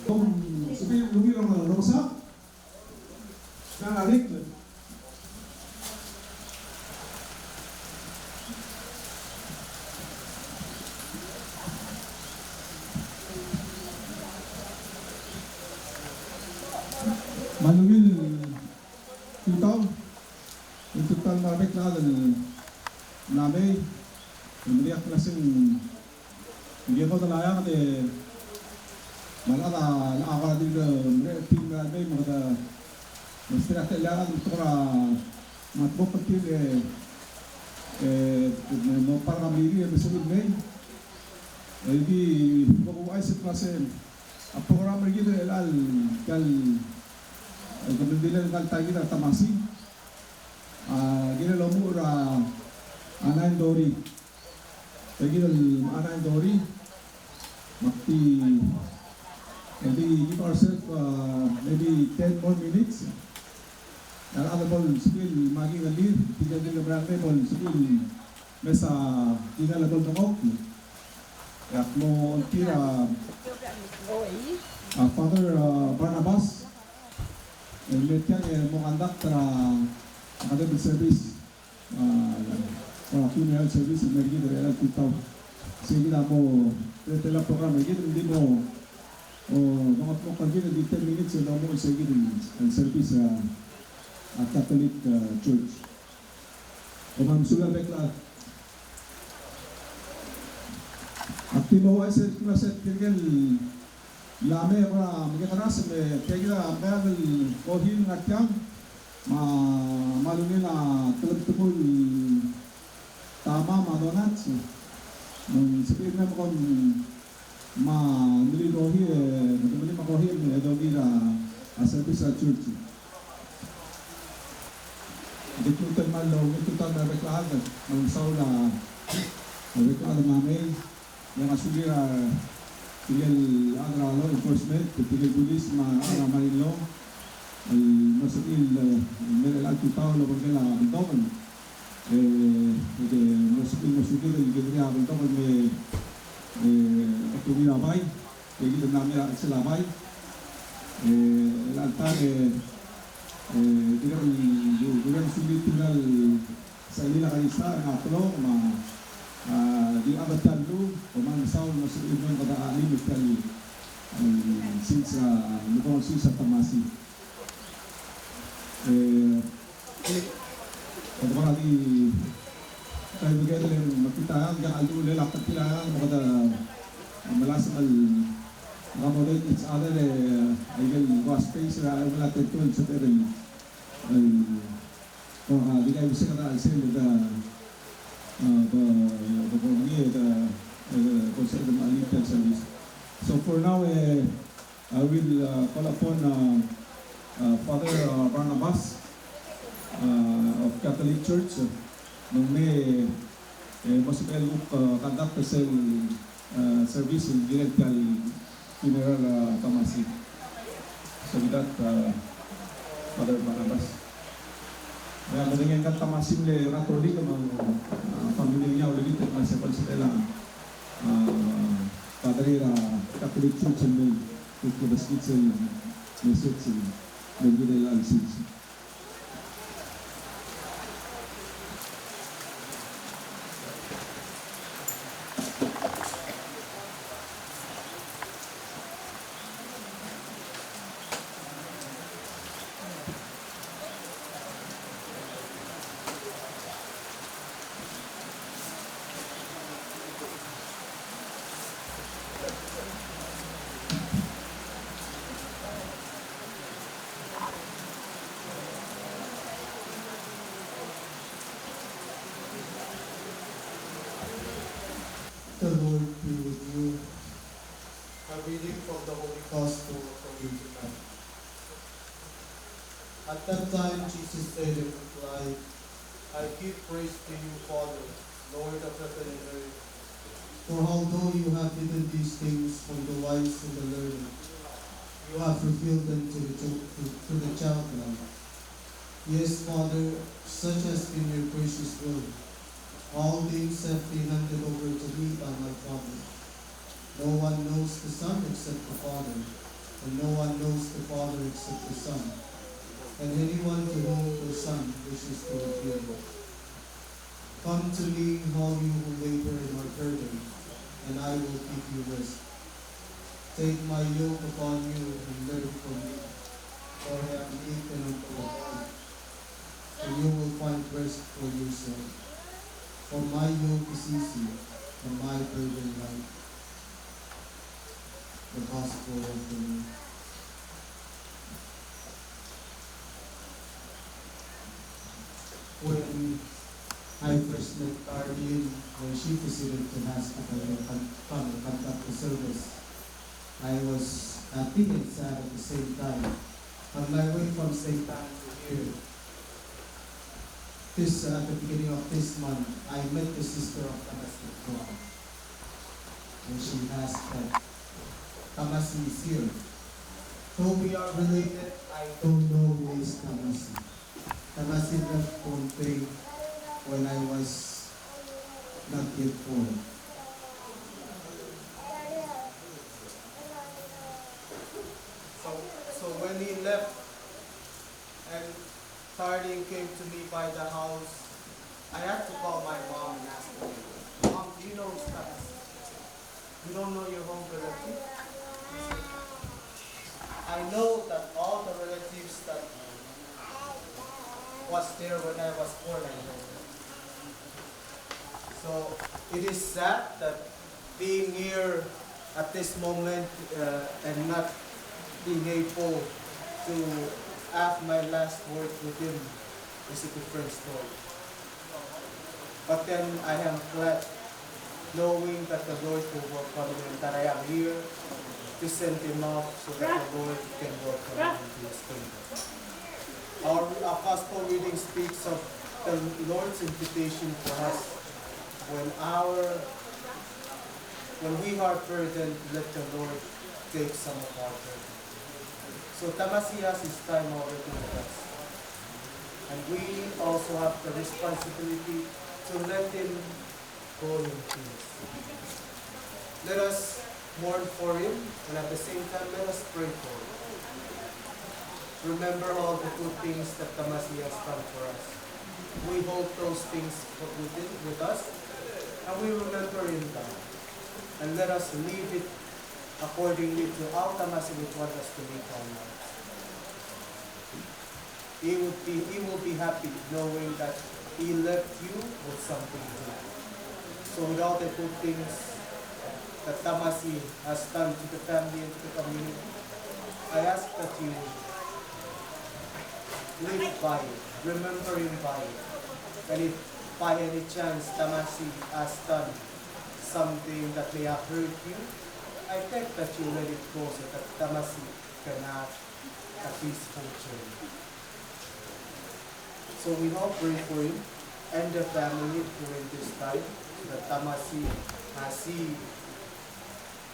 Kung sabihin, lumilang ng rosa, nanarik. Manungil, tutaw, yung total maraming kladan, namin, Meriak klaseng hindi ko talaya kasi malata nakakala din team na may mga mas pinakailangan ito na matbok pagkil mo para kamili ang masunod may hindi makuha sa klase ang program rin gito elal kal kamandilan kal tayo kita tamasi ginalaw mo anayin dori Lagi anak yang Dori, maybe give ourselves maybe 10 more minutes. Kalau ada bol skill magi ngalir, tiga dia berangkai bol skill mesa tiga level tengok. Ya mo tira Father Barnabas, metian mo conduct academic service. Funeral service mergi dari alat kita sehingga mo telah program mergi hindi mo mga mo kagi di 10 minutes na mo sige ang service at Catholic Church kumam sulah bekla aktibo ay sa klaset tigel lame para magkakaras me tegla bagal kohil ngatyam malungin na tulad-tupul tama madonat sabihin na mo kung nilidohi madamali makohi dogi service sa church dito malo ito na reklamo ang saula reklamo namin yang asubira tigil adralo enforcement tigil pulis marillo al masail meral altitao lo pagkala abdomen masukin dari gereja bentuk kami aktivitas baik, jadi dalam nama selabai, lantar dengan sulit tinggal saya kali sah ngaplo di abad dulu pemain saul masuk iman pada alim sekali since bukan sisa tamasi Kalau lagi tayo begitu makita ang gaalo nila kapila mga malas al ramodet each other ay was space ra wala tetol sa terreno di kayo bisa kata alsin da consider the Alitan service. So for now I will call upon Father Barnabas of Catholic Church nung may masukal conduct sa service in direct kay Funeral Tamasi. So with that, Father Barnabas. Kaya kadangyan ka Tamasin le Ratoli ka mga pamilya niya ulit at masipal sa tela Padre Catholic Church and may kukubaskit sa message sa Nagidala Alsis. The Lord be with you. A reading from the Holy Gospel according to Matthew. At that time Jesus said and replied, I give praise to you, Father, Lord of heaven and earth. For although you have hidden these things from the wise and the learned, you have revealed them to the childlike. Yes, Father, such has been your gracious will. All things have been handed over to me by my Father. No one knows the Son except the Father, and no one knows the Father except the Son, and anyone to whom the Son wishes to reveal. Come to me, all you who labor and are burdened, and I will give you rest. Take my yoke upon you and learn from me, for I am meek and humble of heart, and you will find rest for yourself. For my yoke is easy, and my burden light. The Gospel of the Lord. When I first met Arlene, when she visited the hospital and come and conduct the service, I was happy and sad at the same time. On my way from St. Anne to here, at the beginning of this month, I met the sister of Tamasco, and she asked that Tamasi is here. So we are related. I don't know who is Tamasi. Tamasi left Pohnpei when I was not yet born. So when he left and Tarding came to me by the house, I had to call my mom and ask her, Mom, do you know who's Tamasi? You don't know your home relative? I know that all the relatives that was there when I was born, I know. So it is sad that being here at this moment and not being able to have my last word with him is a different story. But then I am glad knowing that the Lord will work on me and that I am here to send him out so that the Lord can work on him into his kingdom. Our gospel reading speaks of the Lord's invitation for us when we are burdened, let the Lord take some of our burden. So Tamasi has his time already with us. And we also have the responsibility to let him go in peace. Let us mourn for him, and at the same time, let us pray for him. Remember all the good things that Tamasi has done for us. We hold those things with us, and we remember him down. And let us live it accordingly to how Tamasi would want us to live our lives. He will be happy knowing that he left you with something good. So with all the good things that Tamasi has done to the family and to the community, I ask that you live by it, remember him by it. And if by any chance Tamasi has done something that may have hurt you, I beg that you let it go so that Tamasi can have a peaceful journey. So we all pray for him and the family during this time, so that Tamasi, as he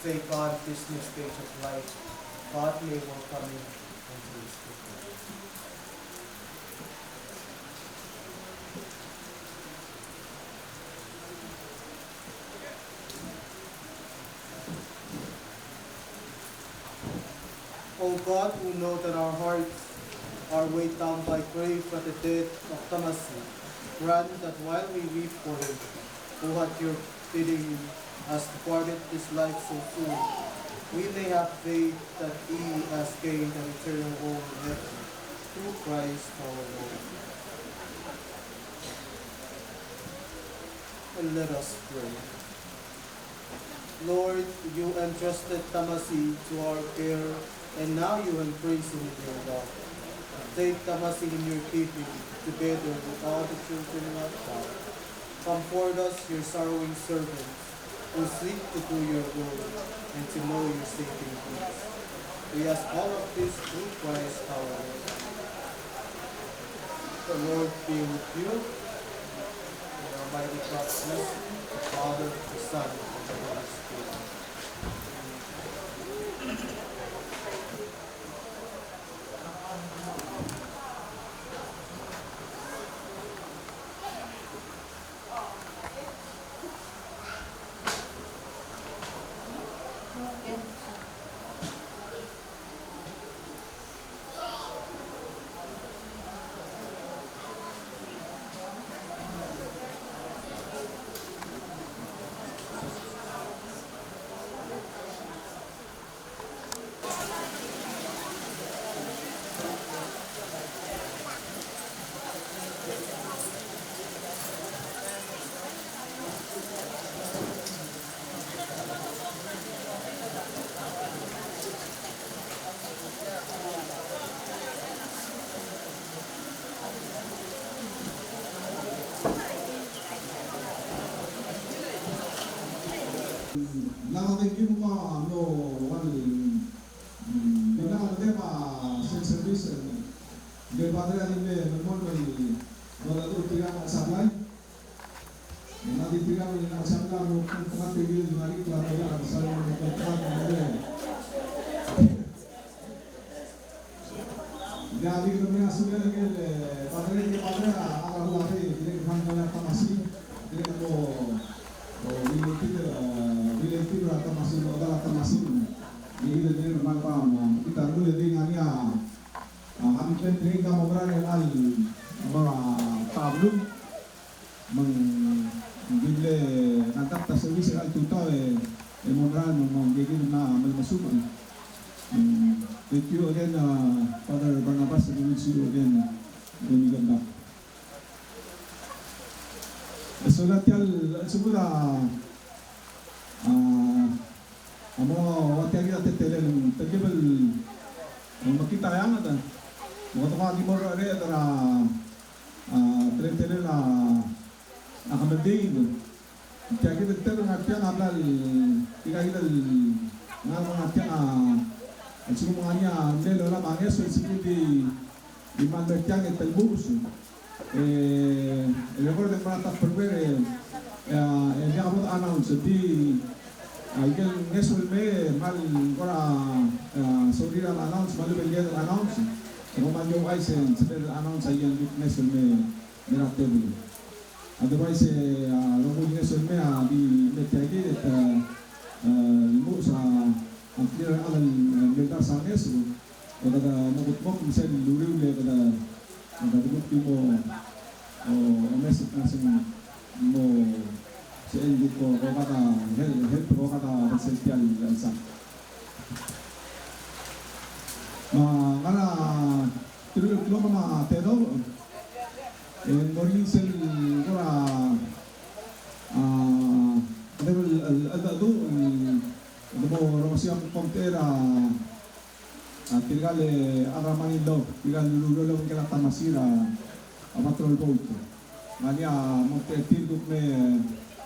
take on this new stage of life, God may welcome him into his kingdom. O God, who know that our hearts are weighed down by grief at the death of Tamasi, grant that while we weep for him, who at your bidding has departed this life so soon, we may have faith that he has gained an eternal home in heaven through Christ our Lord. And let us pray. Lord, you entrusted Tamasi to our care, and now you embrace him in your love. Take Tamasi in your keeping, together with all the children of God. Comfort us, your sorrowing servants, who seek to do your will and to know your saving peace. We ask all of this through Christ our Lord. The Lord be with you. And Almighty God bless you, the Father, the Son, and the Holy Spirit. give no one kailangan natin service de padre anime no la tiramos supply nanti tiramos yang sabla no kung tigil mari klaro ya sa jadi kami asunya dengan padre agar lagi tidak hanya masih tidak relative atau masih atau masih ini dari rumah pam kita dulu jadi ngania kami penting kamu berani al Pablo menggile nantak tas service al tuta moral menggigil na masuk. Thank you again, Father Barnabas, and we will see you again when we get back. So natyal sigura amo watyagi natin telen tagibal makita yang ata mo to ka gimor are tara telen na akamedin tyagi telen natyang ablal tigagidal natyang at siguro mga niya nelo la manges so di mandatyang etelbus record de para per ver ya acabo de announce di alguien eso me mal para sobre la announce mal el día de la announce como man yo vais en se announce ahí el eso me mira table otherwise lo muy eso me a di mete aquí musa akhir alal mentar sanges kada mabutmok bisa diluri kada bukti mo message nasin mo sa hindi ko kada help ko kada essential sa kana tulo mga tedo morning sel kora al-adadu mo siyang kontera tirgale aramanilo tirgal lululo lang kala tamasira patrol boat mania monte tilduk me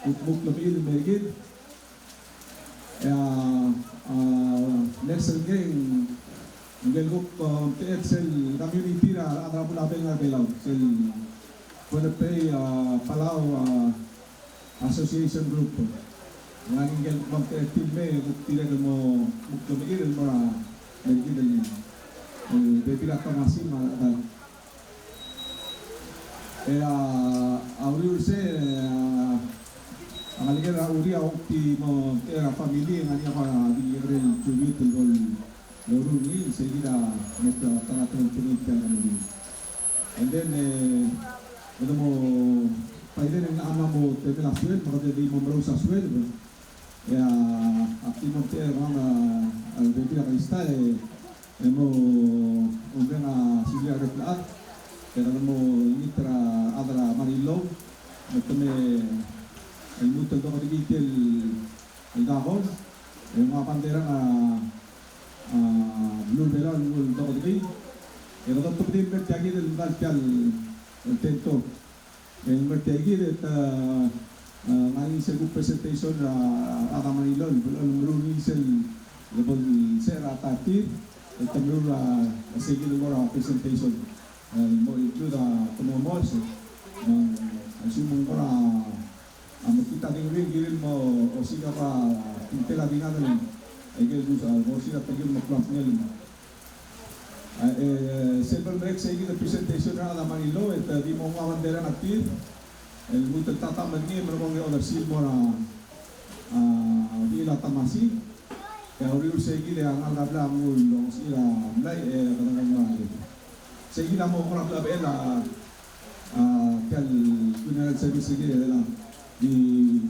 utbuk labil mergid next game ngelguk sel community ra ada pula bengar belau sel pone pay Palau association group ngani ngel monte tilme tirgal mo muklamir mara mergid bebila tamasi mara auriur se aligera uria opti mo era family ngani apa di rel tribute gol lorun ni seguida nuestra tanatun tribute kami and then mo paiden ang ama mo tebela suel mo de mo brosa suel ya akti mo te mga al bebila kaista mo ungena silia replat pero mo mitra adra Marillo metome el muto do digital el gahon el mga bandera na blue bela blue do digi el do to dim bertiagi del dalpial el tento el bertiagi det mani segu presentation ada Marillo el numero ni sel level sera tatir el temblor seguir el presentation mo include como mozo asumung ora kita tinggal girin mo o siga pa tela dinadal egel gusa mo siga tagil mo class nil silver break seguir the presentation na Manilo et di mo nga bandera natin el mutel tata mani mo mo other silver di la tamasi kaya uri seguir ang alabla mo lo sila mlay kadang seguida mo con la vela que al funeral service que de la di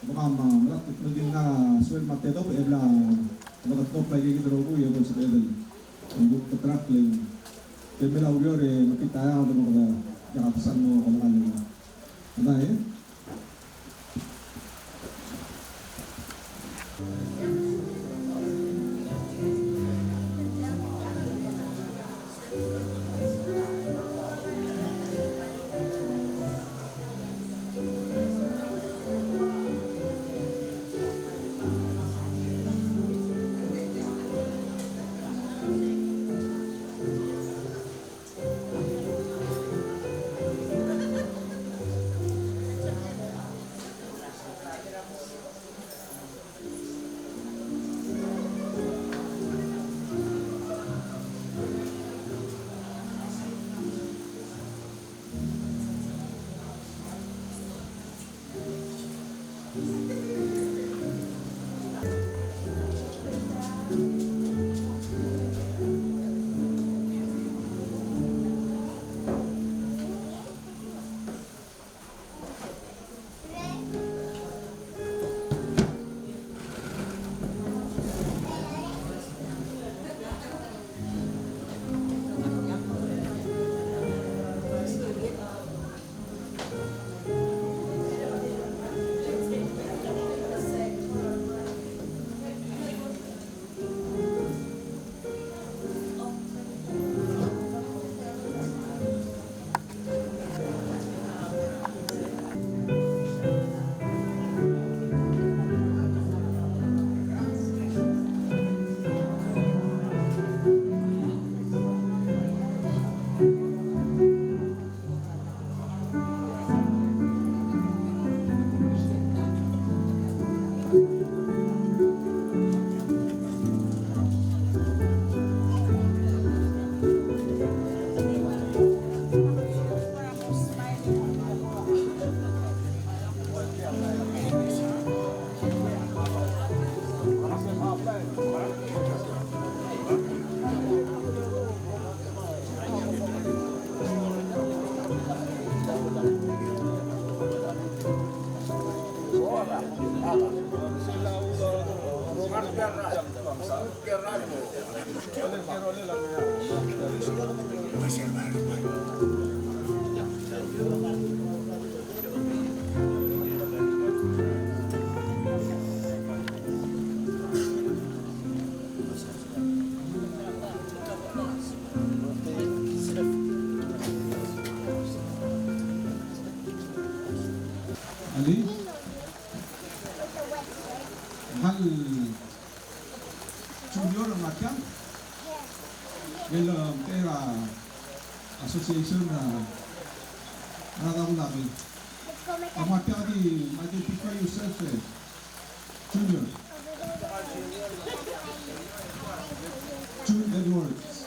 mama malat medina suel matedo ebla malat ko lagi que drogo y con sedel un book track len que me la uriore makita ya mo kada ya pesan mo kamalan ada ya Ali, hal junior natin, well, kaya association na nararamdaman namin. Ang natin identify yourself junior. June Edwards.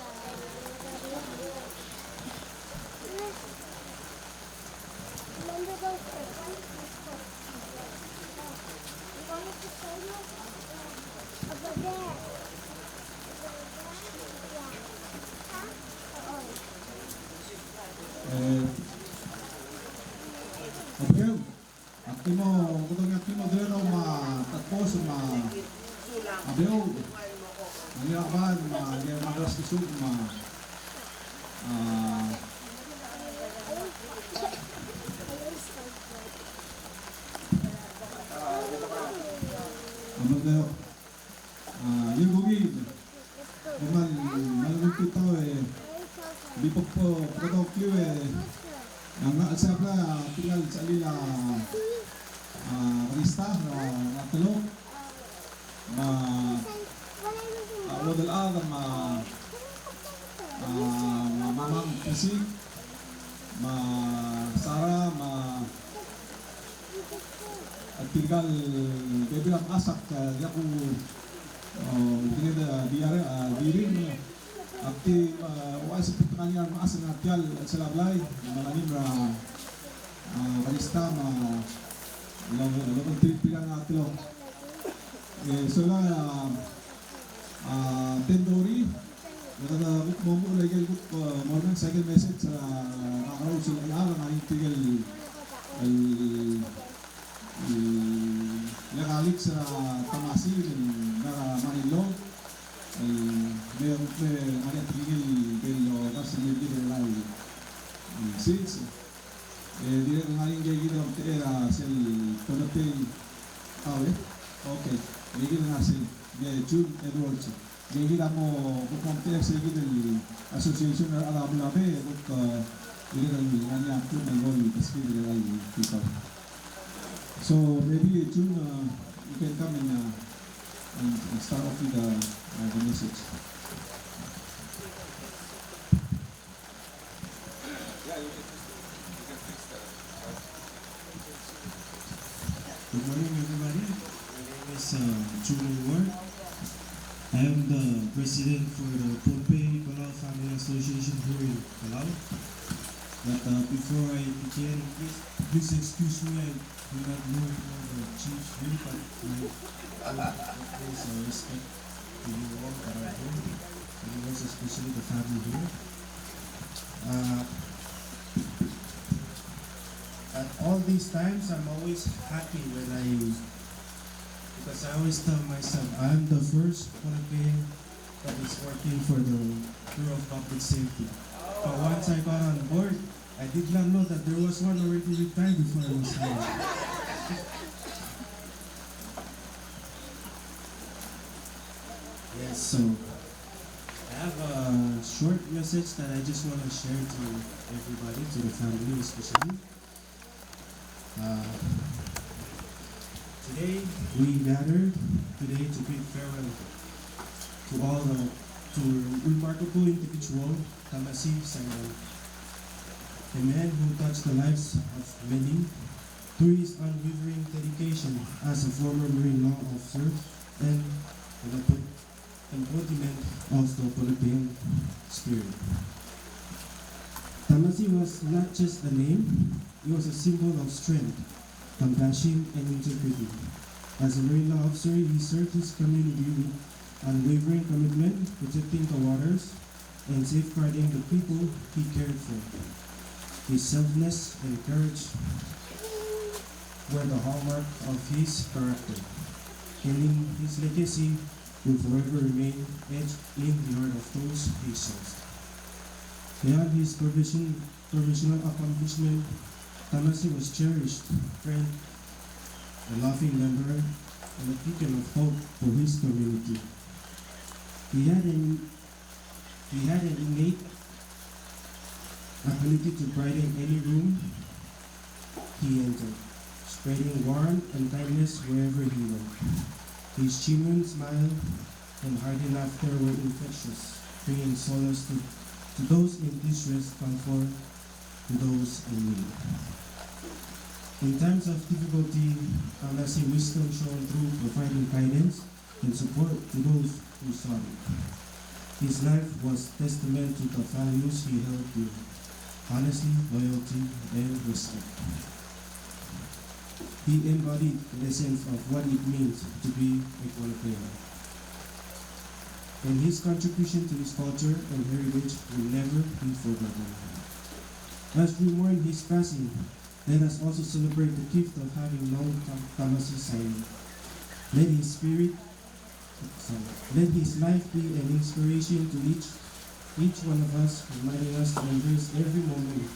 Abreu, kutong dito matagpos Abreu, nangyakaban, magras kisug, Abreu, yung bugid, malamig ito di po kutong kliw ang sabla tinggal sa alila kanista na tulog wadal adam mamang kasi Sara at tinggal bilang asak yaku tinggal diarin Akti uas pertanian maas na tial at salablay malalim ra kalista lawan tripilan atlo so la tendori nada mo lagi mo ng second message sa nakaraw sila alam na tinggal legalik sa tamasi na Manilo ada tinggal bello kasi hindi nila since dia ngayon gigi dalam era sel Philippine okay gigi na sel dia June Edwards gigi mo compare sa gigi association na Abu Dhabi uk gigi na niya tu ngol kasi nila kita so maybe June you can come and start off with the message. Good morning, everybody. My name is June Ward. I am the president for the Pohnpei Palau Family Association here in Palau. But before I begin, please excuse me. I do not know the chief here, but my place of respect to you all that are here, and also especially the family here. At all these times, I'm always happy because I always tell myself, I'm the first Philippine that is working for the Bureau of Public Safety. But once I got on board, I did not know that there was one already retired before I was hired. Yes, so I have a short message that I just want to share to everybody, to the family especially. Today we gathered today to bid farewell to remarkable individual Tamasi Simon, a man who touched the lives of many through his unwavering dedication as a former Marine law officer and an embodiment of the Philippine spirit. Tamasi was not just a name, he was a symbol of strength, compassion, and integrity. As a Marine law officer, he served his community with unwavering commitment, protecting the waters and safeguarding the people he cared for. His selflessness and courage were the hallmark of his character, and in his legacy will forever remain etched in the heart of those he served. Beyond his professional accomplishment, Tamasi was cherished friend, a loving member, and a beacon of hope for his community. He had an innate ability to brighten any room he entered, spreading warmth and kindness wherever he went. His genuine smile and hearty laughter were infectious, bringing solace to those in distress, comfort to those in need. In times of difficulty, Tamasi wisdom shone through providing guidance and support to those who sought it. His life was testament to the values he held dear: honesty, loyalty, and respect. He embodied the essence of what it means to be a Filipino. And his contribution to his culture and heritage will never be forgotten. As we mourn his passing, let us also celebrate the gift of having known Tamasi Saini. Let his life be an inspiration to each one of us, reminding us to embrace every moment,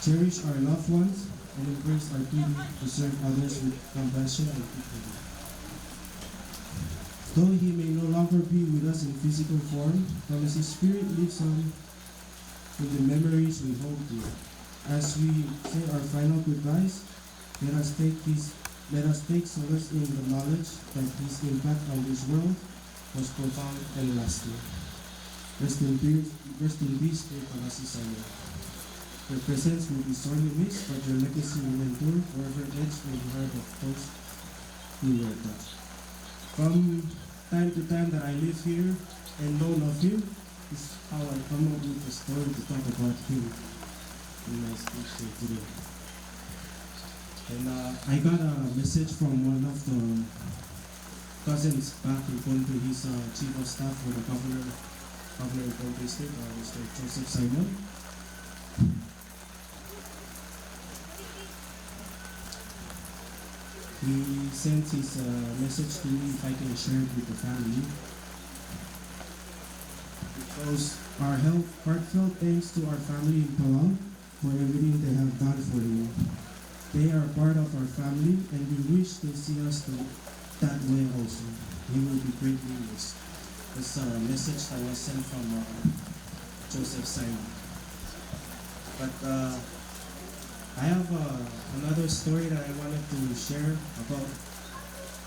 cherish our loved ones, and embrace our duty to serve others with compassion and dignity. Though he may no longer be with us in physical form, Tamasi's spirit lives on in the memories we hold dear. As we say our final goodbyes, let us take solace in the knowledge that his impact on this world was profound and lasting. Rest in peace to Tamasi Saini. Your presence will be sorely missed, but your legacy will endure forever etched in the heart of those who were touched. From time to time that I live here and known of him, is how I come up with a story to talk about him in my speech here today. And I got a message from one of the cousins back in Ponte. He's chief of staff for the governor in Ponte State, Mr. Joseph Simon. He sent his message to me if I can share it with the family. It goes, our heartfelt thanks to our family in Palau for everything they have done for you. They are part of our family and we wish they see us that way also. He will be greatly missed. This message that was sent from Joseph Simon. But I have another story that I wanted to share about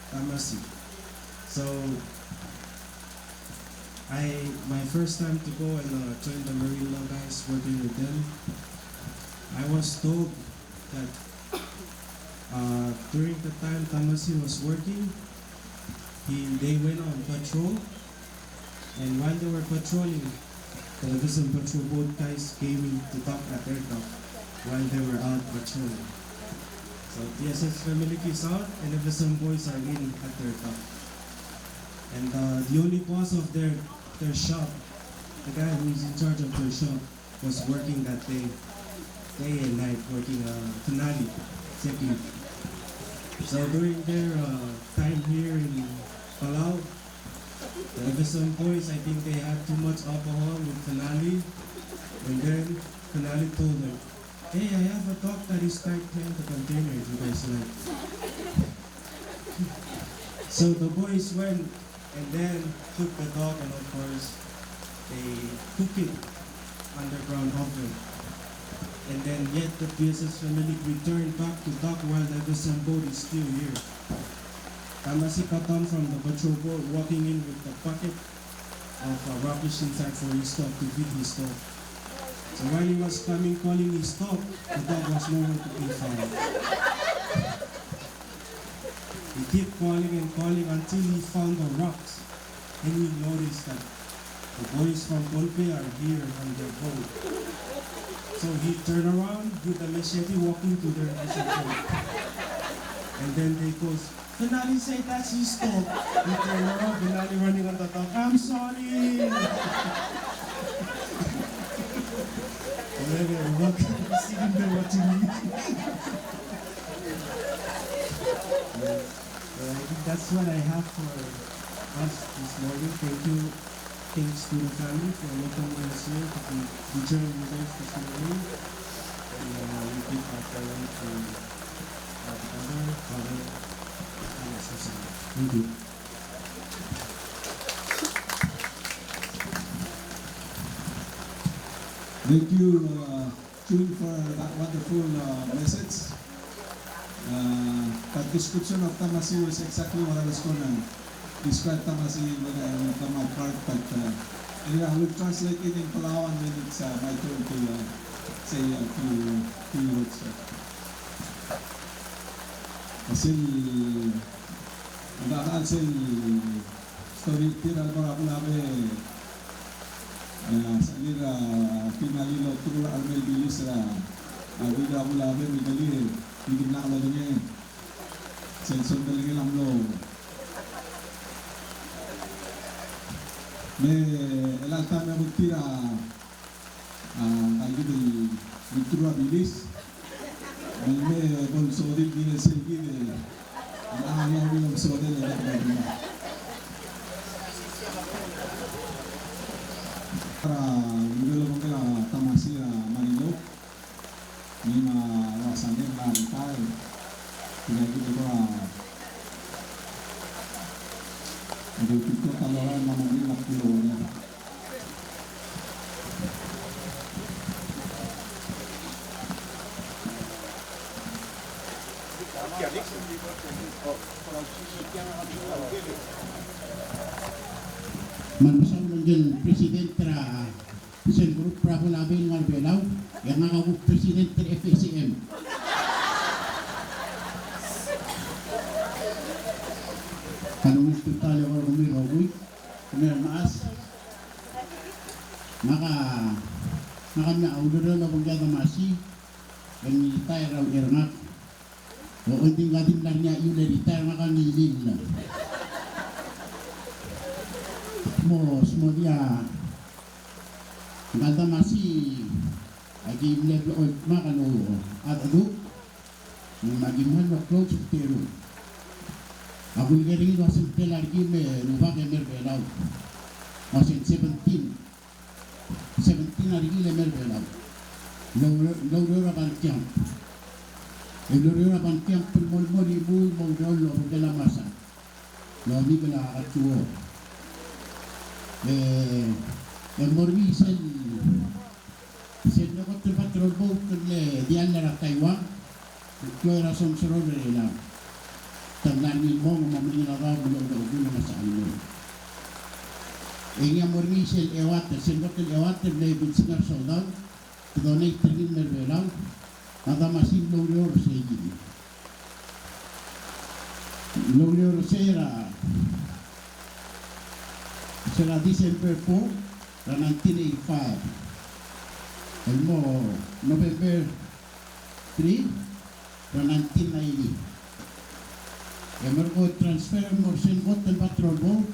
Tamasi. So, my first time to go and join the Marine Law guys working with them, I was told that during the time Tamasi was working, they went on patrol, and while they were patrolling, the Luzon patrol boat guys came in to dock at their dock while they were out patrolling. So TSS family is out and the Luzon boys are in at their dock. And the only boss of their shop, the guy who is in charge of their shop, was working that day and night, working finale, executive. So during their time here in Palau, the Luzon boys, I think they had too much alcohol with finale, and then finale told them, "Hey, I have a dock that is tight behind the container, if you guys like." So the boys went and then took the dog, and of course they cook it underground oven. And then yet the PSS family returned back to dock while the Luzon boat is still here. Tamasi Katon from the patrol boat walking in with a bucket of rubbish inside for his dog to feed his dog. So while he was coming calling his dog, the dog was nowhere to be found. He kept calling and calling until he found the rocks, and he noticed that the boys from Polpe are here on their boat. So he turned around with a machete walking to their boat. And then they goes, "Finale say that's his dog." He turned around, Finale running on the dock, "I'm sorry." Welcome to seeing them watching me. I think that's what I have for us this morning. Thank you. Thanks to the family for welcoming us here to join with us this morning. And we give our prayer to our brother, Father, and Susan. Thank you. Thank you, June, for that wonderful message. That description of Tamasi was exactly what I was going to describe Tamasi when I went on my part, but anyway, I will translate it in Palawan when it's my turn to say a few words. Kasi ang story tira labi salir pinalilo turun almel bilis vida labi midali bigin na kalaganya senson dalingin ang lo me elata me butira lagi di turun bilis me bolso di bilis gini yang bilang sodel para modelo mungkin Tamasi Manilo ni wawasan din tayo pinagi dito ada itu kalau orang mamanya nakpulo niya Manusang ng President tra Sen Group Prago Labing Marbelaw yang ngakaguk President tra FSCM kanong gusto tayo ko rumirogoy kumirmaas nakamiaulo na kung gada masi yang militay raw irngak o hindi nga din lang niya yung militay nga kanilin na mo dia gada masi agi level old makano at adu magiman wa close tero aku ngering wasin telargi me lupa kemer belau wasin 17 hari le mer belau lo rabantiam lo rabantiam pulmon moribu mo dolo de la masa lo ni kala atuo el morbi sen no contra patrol boat le dian la Taiwan que era son solo de la tangani mo mamili na raw mo do na sa ano Enya morbi sen sen ewat le binsingar soldado donate trilin mervelang nada masin lo seguir lo será December 4 1985 el mo November 3 1990 el mergo transfer mo sen hotel patrol boat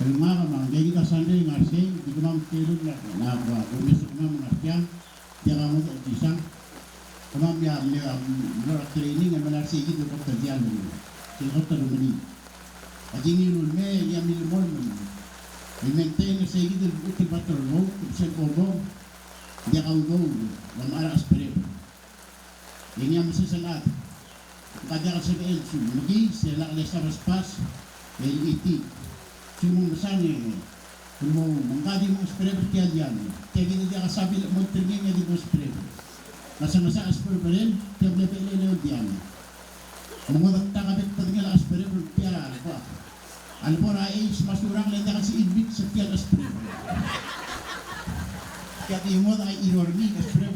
el mga jadi kasande ngarse di kumam tiru na ba kumis kumam ngartiang jangan mo disang kumam ya le training en manar sigi de hotel dial el hotel rumani ajingi lulme ya milmon el maintain sigi de hotel patrol boat sen bobo dia kau go lamara aspire ini yang mesti sangat kadang sa el magi sila le sa pas LET cuma misalnya mo mangkadi mo aspire bertian tegi dia kasabi mo terngeng di mo aspire masa-masa aspire beren tiap level le dian mo takabet padingala aspire bertian ba albora age masurang le dia kasi ibit sa tiap aspire kaya mo ay irorni aspire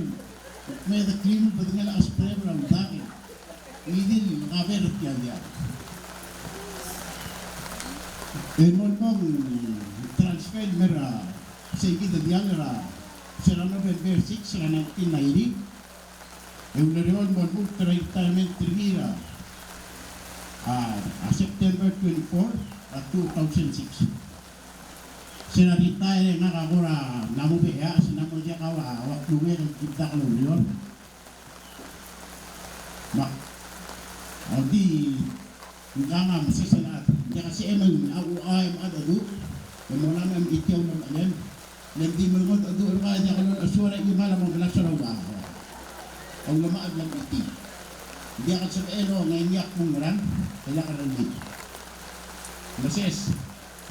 may the clean padingala aspire ram dagi idil ngaber tiyan dia mon transfer mera segi de dianera serano November 6 serano 1990 euleron mon retirement termira a September 24 2006 sina retire na kagora namu bea sina mo dia kawa waktu ng kita kalorion mak di ngama masih sangat kasi eman au ayam adu mo lam am itiaw ng alen len di mo adu ka niya kalon asura imala mo belasara ba ang lama lang iti dia kan sa eno ngayak mong ran kailangan ran di Moses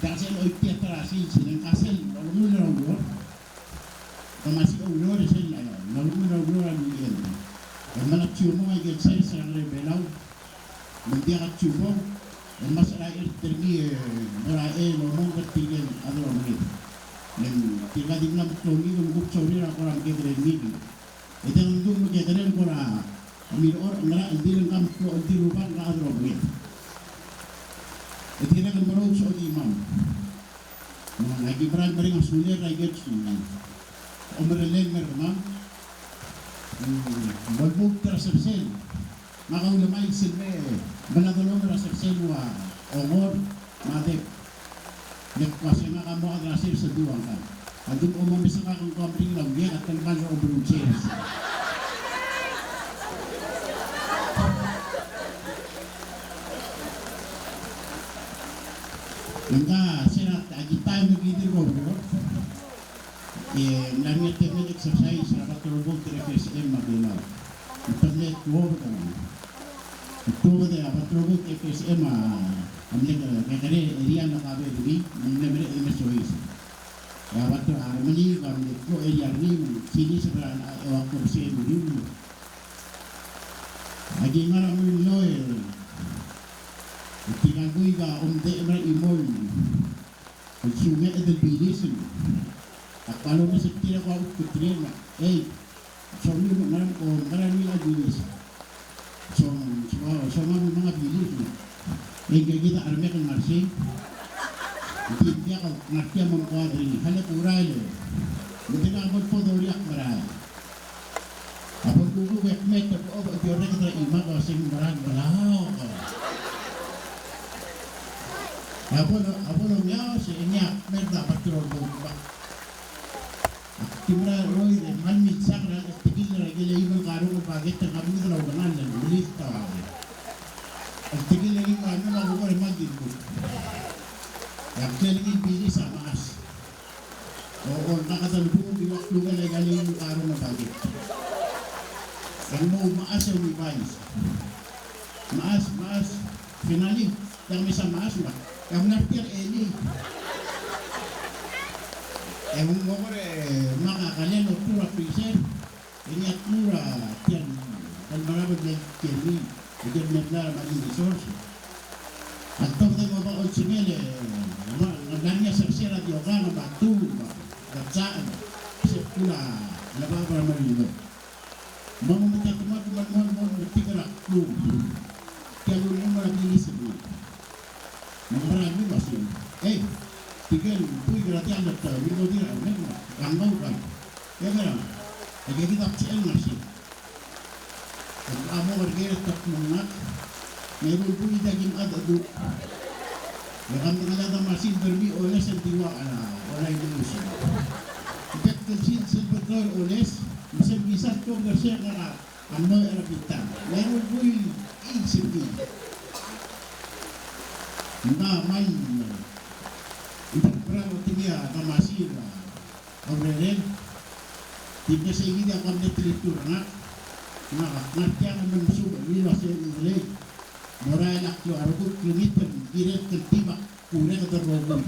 kasi eno itiatrasi silang kasel mo na ro masih ulo rin sila nalumino ran diyan ang mga tsumo ay getsay sa rebelau Nanti akan cuba masalah tergi meraih ngomong ketiga atau mungkin dan tiga di enam tahun ini untuk curi orang kita ini itu untuk menjadikan orang ambil orang nggak ambil kamu ambil lupa nggak atau mungkin itu kita kan baru soal imam lagi berang bering asulir lagi sunan omrelen merman balbuk tersebut maka ulamay silbi Manadulong rasip selwa ongor madep nagpasya nga kamo ang rasip sa duwang ka adun umamisa ka kung kompring lang yan at kalban sa obrong cheers yung ka sinat agi tayo nagidir ko langit technique exercise rapat turubog TFSM maginaw internet ko ba Ito dia patrobot FSM amleg kekare area na kabe dubi namle emesois ya patro armani kam ko area ni sini sa wa kursi dubi agi ngaram loe tinagui ga onde emra imol sume edel bilis akalo na sekira ko kutrena sorry mo ngaram ko marami la bilis so mga bilis kaya kita arme kan marsi dia ka ngartia mo kuadri hala kurale mutin abot po doriak maray abot gugu wekmet ko oba diore kita ima ko sing marag balaw abot niya si inya merda patrol bo ba timra roy de malmit sakra tigil ra gele ibal karo ko paget ta kami daw ganan lan bilis ta tigil lagi kami na ko rin magid ko ya keling bilis sa maas o nakatalbo di waktu ka na galing karo na paget ang mo maas ang ibais maas finali yang bisa maas ba yang nartir ini Ewan mo ko makakalian o pura freezer ini at pura tiyan kan marabad na kemi ikan naglara maging resource at tapos mo ba o sinile naganya sa sira di oka na batu batsaan kasi pula nababara marino mamamita kumakuman mo nagtigarak klub kaya lunin mo nagilis mo marami masin tigel puy gratis anak tahu bilo dia memang rambau kan ya kan lagi kita cel nasi kamu bergerak tak mengat meru puy daging ada tu ya kan ada masih berbi oleh sentiwa oleh Indonesia kita kecil sebentar oleh bisa tu bersih kerana anda era kita meru puy insipi nah main Berapa tinggal masih Aurelien timnya sehingga dia akan diterima nanti akan mensuba wilas yang mulai morai nak keluar aku kilometer kira ketiba kurang terlobang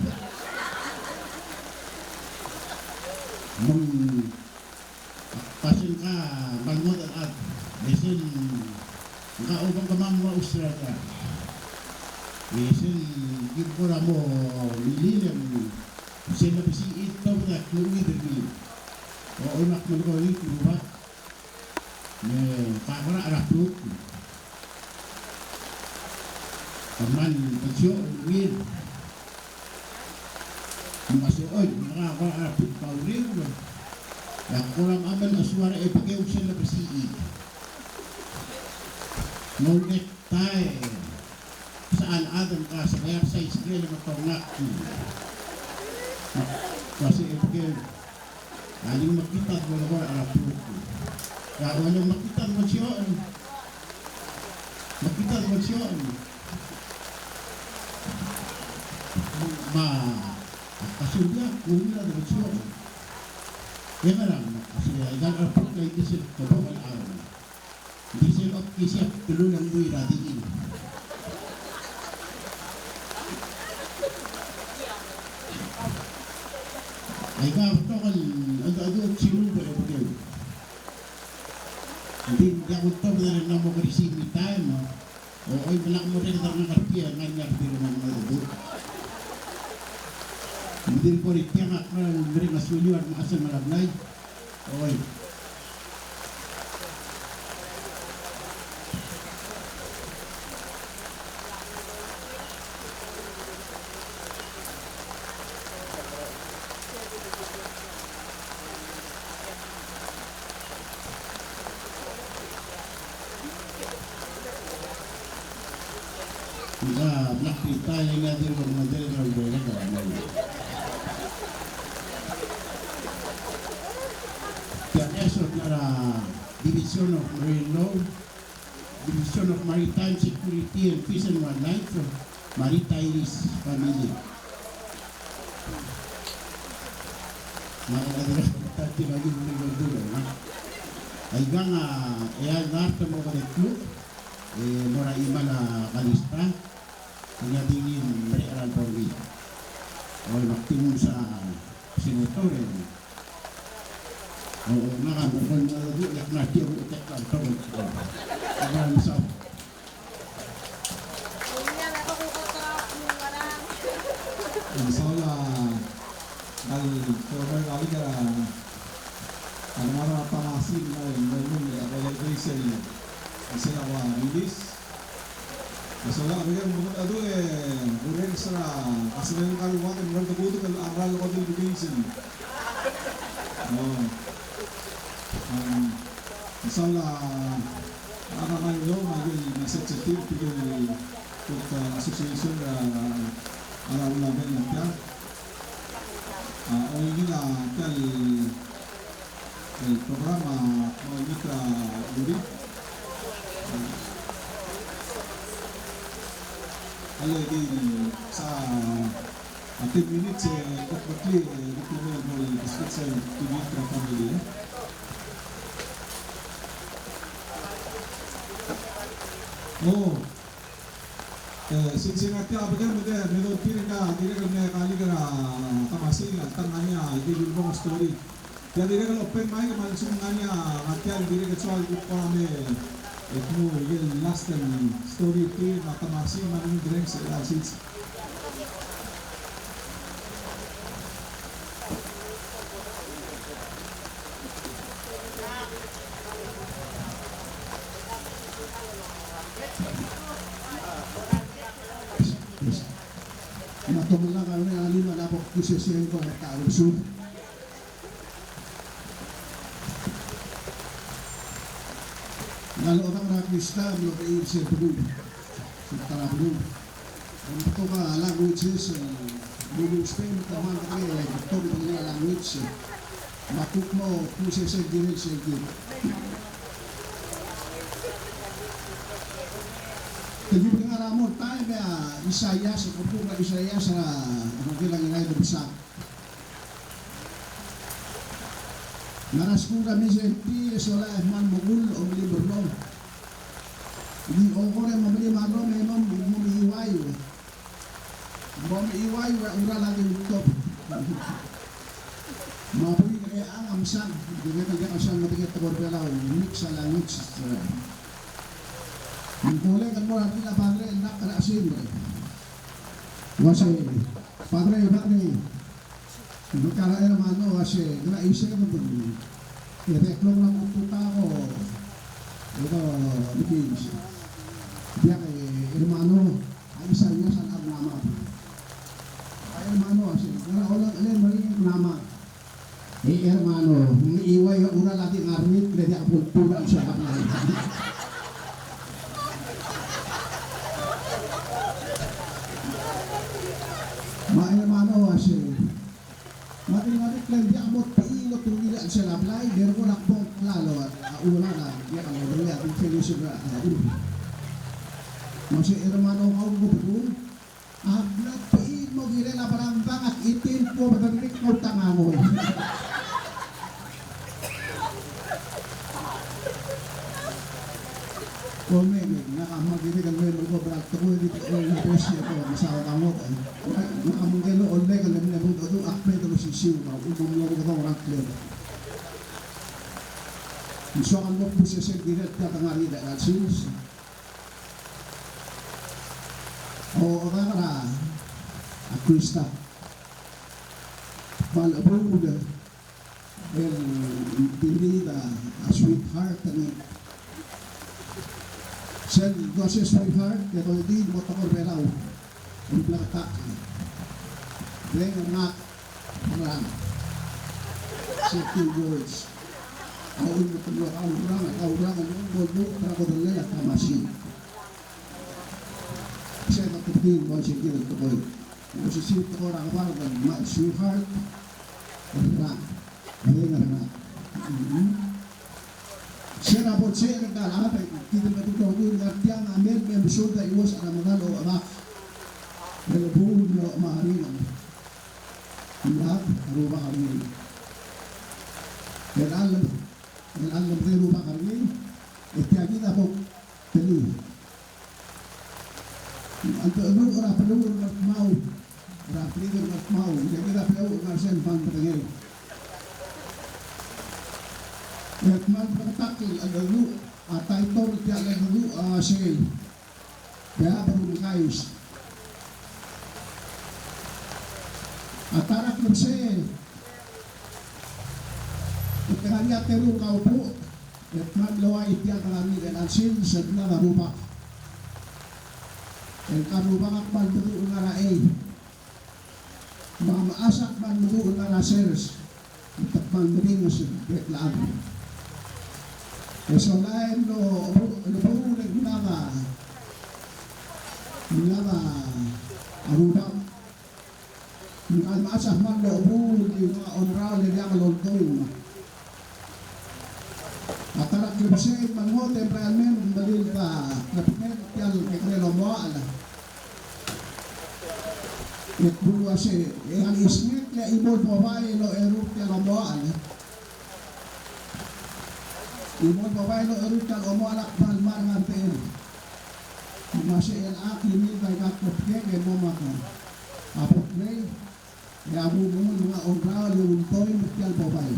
pasin ka bangun at mesin ka ubang kamang Australia Mesin gipura mo mililim sila bisi ito na klungi dali o unak mo ko ito ba ne pakara arapuk kaman pasyo ngin masyo oy nakaka arapuk paurin ya kurang aman aswara epikew sila bisi Ngunit tayo saan adam ka sa kaya sa iskele matongak kasi ipagil aling makita at wala ko arap kaya walang makita at magsyon kasulya, kumila na siya. Kaya nga lang, kasi ikan arapot na ikisip ko po ang araw. Hindi siya kisip, tulo lang buhay natin ini. Ay ka, ito kan, ano, sino ba yung mga hindi ako ito na rin na mo karising ni tayo mo. O ay malak mo rin na ng karpiya, nga niya rin naman mga ito. Hindi po rin tiyak ako na rin nasulyo at makasal malablay. Okay. Black Pita yang natin ng model ng bola ka. Eso para Division of Marine Law, Division of Maritime Security and Fish and Wildlife, Maritime Family. Makakadiras tadi lagi meninggal dulu, ay nga ngarta mo ka club, mora ima na kalista, kanya tingin re-aral porgi. O magtimon sa senator, oo, nakabukol na rin, naknati ang utek lang ito. Maraming sa ako. Inshallah, al former kali Mara pamasin na availability sila wa English. Inshallah, bigyan mo na ado buren sa kasalan kaluwatan ng kabuto ng aral ko din education. Inshallah, anak yo magil executive pigil association aral namin nanti. Ini lah el programa Mitra Luri. Lagi sa 10 minutes quickly we'll discuss the Mitra family. Sinsinati abagan muda medo pirga dire kan kali kara tamasi tanganya di dulu story. Ya dire kan open mic langsung nganya ngatian dire ke soal upame itu ye last time story itu tamasi maning dire sih. Matulungan kami ng alin na po kusisiyan ko ang kausap. Lalo ang rakista, mga sa pagod. Sa kalabulog. Ang ito ka languages, Google Spain, tamang kami, ito mga language. Makuk mo, kusisiyan din sa iyo. Jadi pengalaman tayo ba Isaias, kung Isaias ang kilang inay berusak. Naras kong kami sa enti, sola man mugul o libro no. Hindi ko rin mabili maro, may mumiiwayo. Mumiiwayo, ura lagi ito. Mapuwi kaya ang amsan, hindi ka kaya kasang matigit na korpelaw, mix sa language. Kulay kan mo natin na padre nak kana asin. Wase padre Nagkara ay naman kasi naisip ko din. I-reclong lang ang puta ko. Ito, Nikis. Diya kay hermano, ay isa niya sa nama. Ay hermano kasi nalaolang alin maring nama. Hermano, iiway yung una lagi ngarnit, hindi ako pulang siya. Hermano kasi matik-matik lang di abot paingot kung hindi siya apply pero kung nakbong lalo at una na di ako nagawin ating fellowship na Masih hermano kau ko po aglat pain mo gire at itin po matarik ko tangangon. Kome, nakamagiri kan may berat ko dito ko yung presyo ko masawa kamot. Nakamagilo online kan namin nabot ito akpe terus sisiw ka umum lang ko orang clear. So kan mo pusi sa direct ka tangari da sus. O kana a Krista. Malabog el pili da a sweetheart and Sen dosis sweetheart, kaya di mo takor belaw. Ang plaka. Bring anak, marang. Safety words. Aun mo tulo ang urang, ang bodo, para ko dali at kamasin. Sen at tupin mo siya kira ito ko. Kung sisip ko orang warga, sweetheart, marang. Bring anak. Siya po siya nagkalahat kita matutuwa ko ng artiyang amin may bisod na iwas ang mga lo amak nalabuhod na maaringan lahat rupa kami yan alam rin rupa kami kaya kita po tali ang taunong rapalungan ng mau rapalungan ng mau kaya kita piyaw ng sen pang patangay at magpakatakil ang lalu at title kaya ang lalu siya kaya parang kayos at tarak ng siya at kanya terong kaupo at maglaway tiyan kami dan ansin sa narupak at karupak at magbuduon na raay mamaasak magbuduon na rasers at magbuduon sa betlaan. So lain lo uling naba arudang ang maasah man lo ubul yung mga onral nila kalontoy atarak klubse mango temperament balil pa napimen tial kekrelo mo ala it bulu ase ang ismet ya ibol pawai lo eruk tial mo ala Imon babae lo erutan omo anak palmar nganten. Masih yang ini baik aku pikir mau makan. Apa play? Ya abu mga orang yang untoy mutial babae.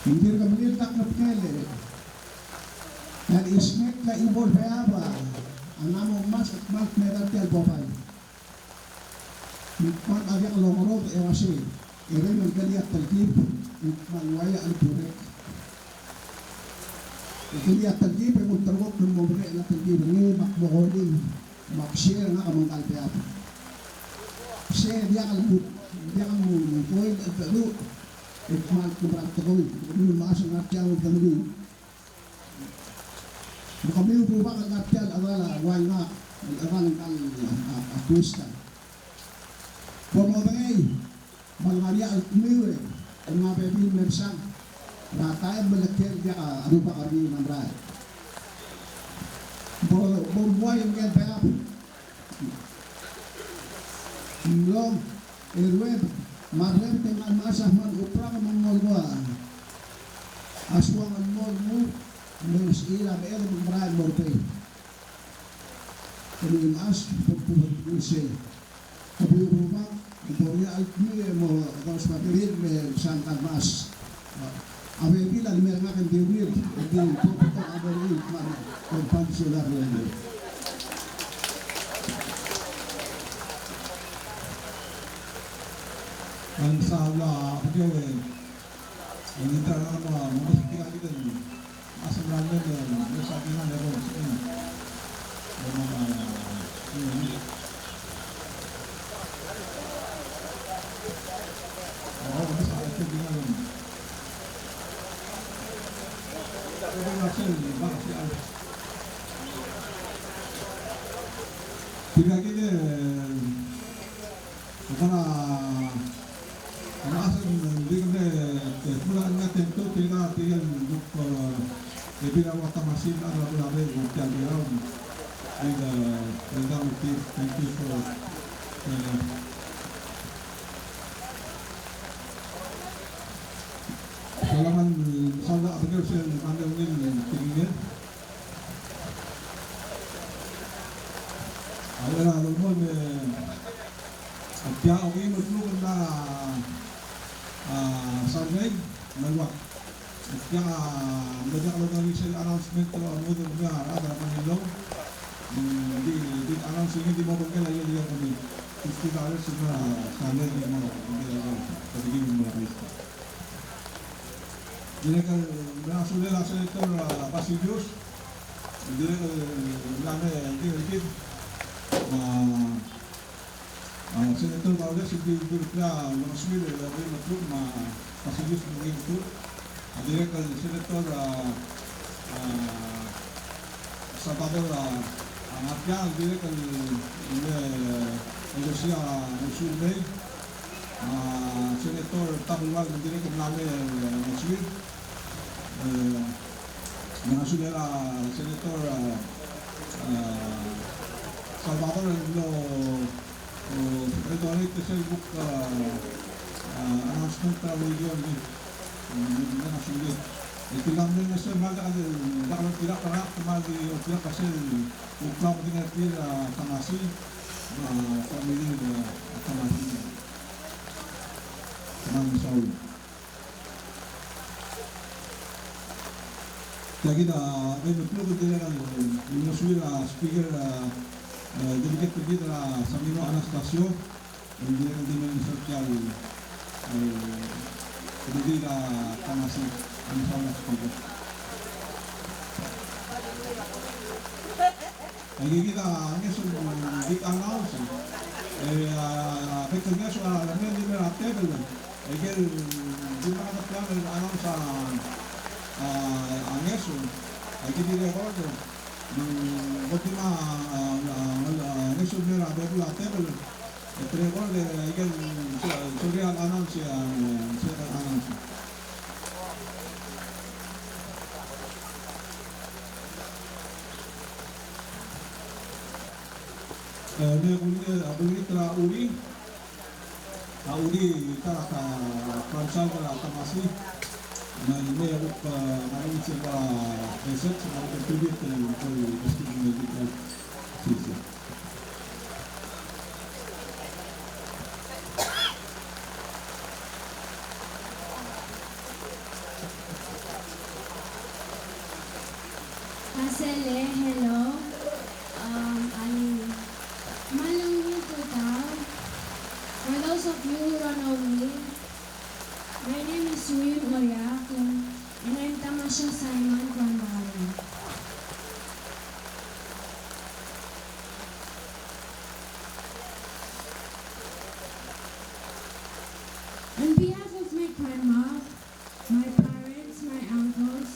Hindi kami tak napkele. Dan ismek ka ibol bayaba. Ang among mas at mas meron tial babae. Mikman agak lomorog ewasi. Ere magkaliat talkip. Malwaya ang turek. Jadi at tagi pe kung tarwok ng mobre na tagi ng makboholing makshare nga kamang kalpeap. Share dia kalbut dia kamu poin atlu ekman kubrat toy kami masang ngatyaw kami. Kami ubah ang ngatyaw agala why not ang kal atwista. Pomogay malmaria al miwe ang mga baby mersang Ratay melekir dia rupa kami mandrai. Borbuai yang kan peap. Long erweb marlem dengan masah man uprang mengolwa. Aswang mengolmu mengisila ber mandrai morpe. Kami mas berpuisi. Kami rumah Boria almi mo kaus papirin me sangkan mas. Abe bilang mereka akan diwir di pokok abadi mana kompan solar lagi. Ang sawa pagyawe ang intara mo mabas kita asam ramen dan sa akin na meron sa inyo. Tiga kali, karena anak di bulan tentu tiga untuk lebih awal tamasin ada berada di Jakarta. And thank you for Salaman salda apagir siya anda unin tingin. Awala lomon kaya okay matlug na survey malwa. Kaya banyak organization announcement ko mo din niya ada Manilo. Di announce hindi mo bangkay lagi dia kami. $50 sa sana ni mo hindi lang pagiging mo lang. Dire ka nasulit la senator Basilios. Dire ka lame dikit senator Baudes hindi berkla mengaswil dari matlug Basilios mungkin itu. Dire ka senator Salvador Artial dire ka Lucia Musulmay senator Tabulwal dire ka lame mengaswil. Mengaswil era senator Salvador lo rhetoric Facebook announcement para video ni mengaswil. Itu namin na siya dapat tidak pernah kembali dia kasih uklam dengan dia tamasi family tamasi tamang Saul. Jadi dah betul dia kan mengaswil speaker delegate kita Samino Anastasio dia kan dengan sosial jadi tamasi ang salah ko. Ay kita ngeso big announce. Pekto ngeso alam niyo di ba table. Ay gel di ba ka announce ngeso. Ay kiti record. Ultima ngeso nila table table. Record ay gel surreal announce announce. Dia boleh telah uri telah perancang telah masih dan ini aku malam coba research mau contribute untuk student kita sisi. Asele, hello. For those of you who don't know me, my name is Suyin Oriak and I'm Tamasha Simon from Bahrain. On behalf of my grandma, my parents, my uncles,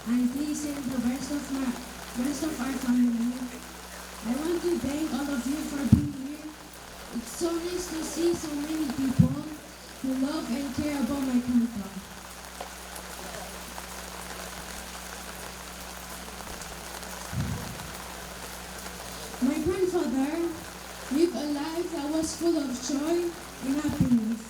aunties, and the rest of our family, I want to thank all of you for being here. It's so nice to see so many people who love and care about my country. My grandfather lived a life that was full of joy and happiness.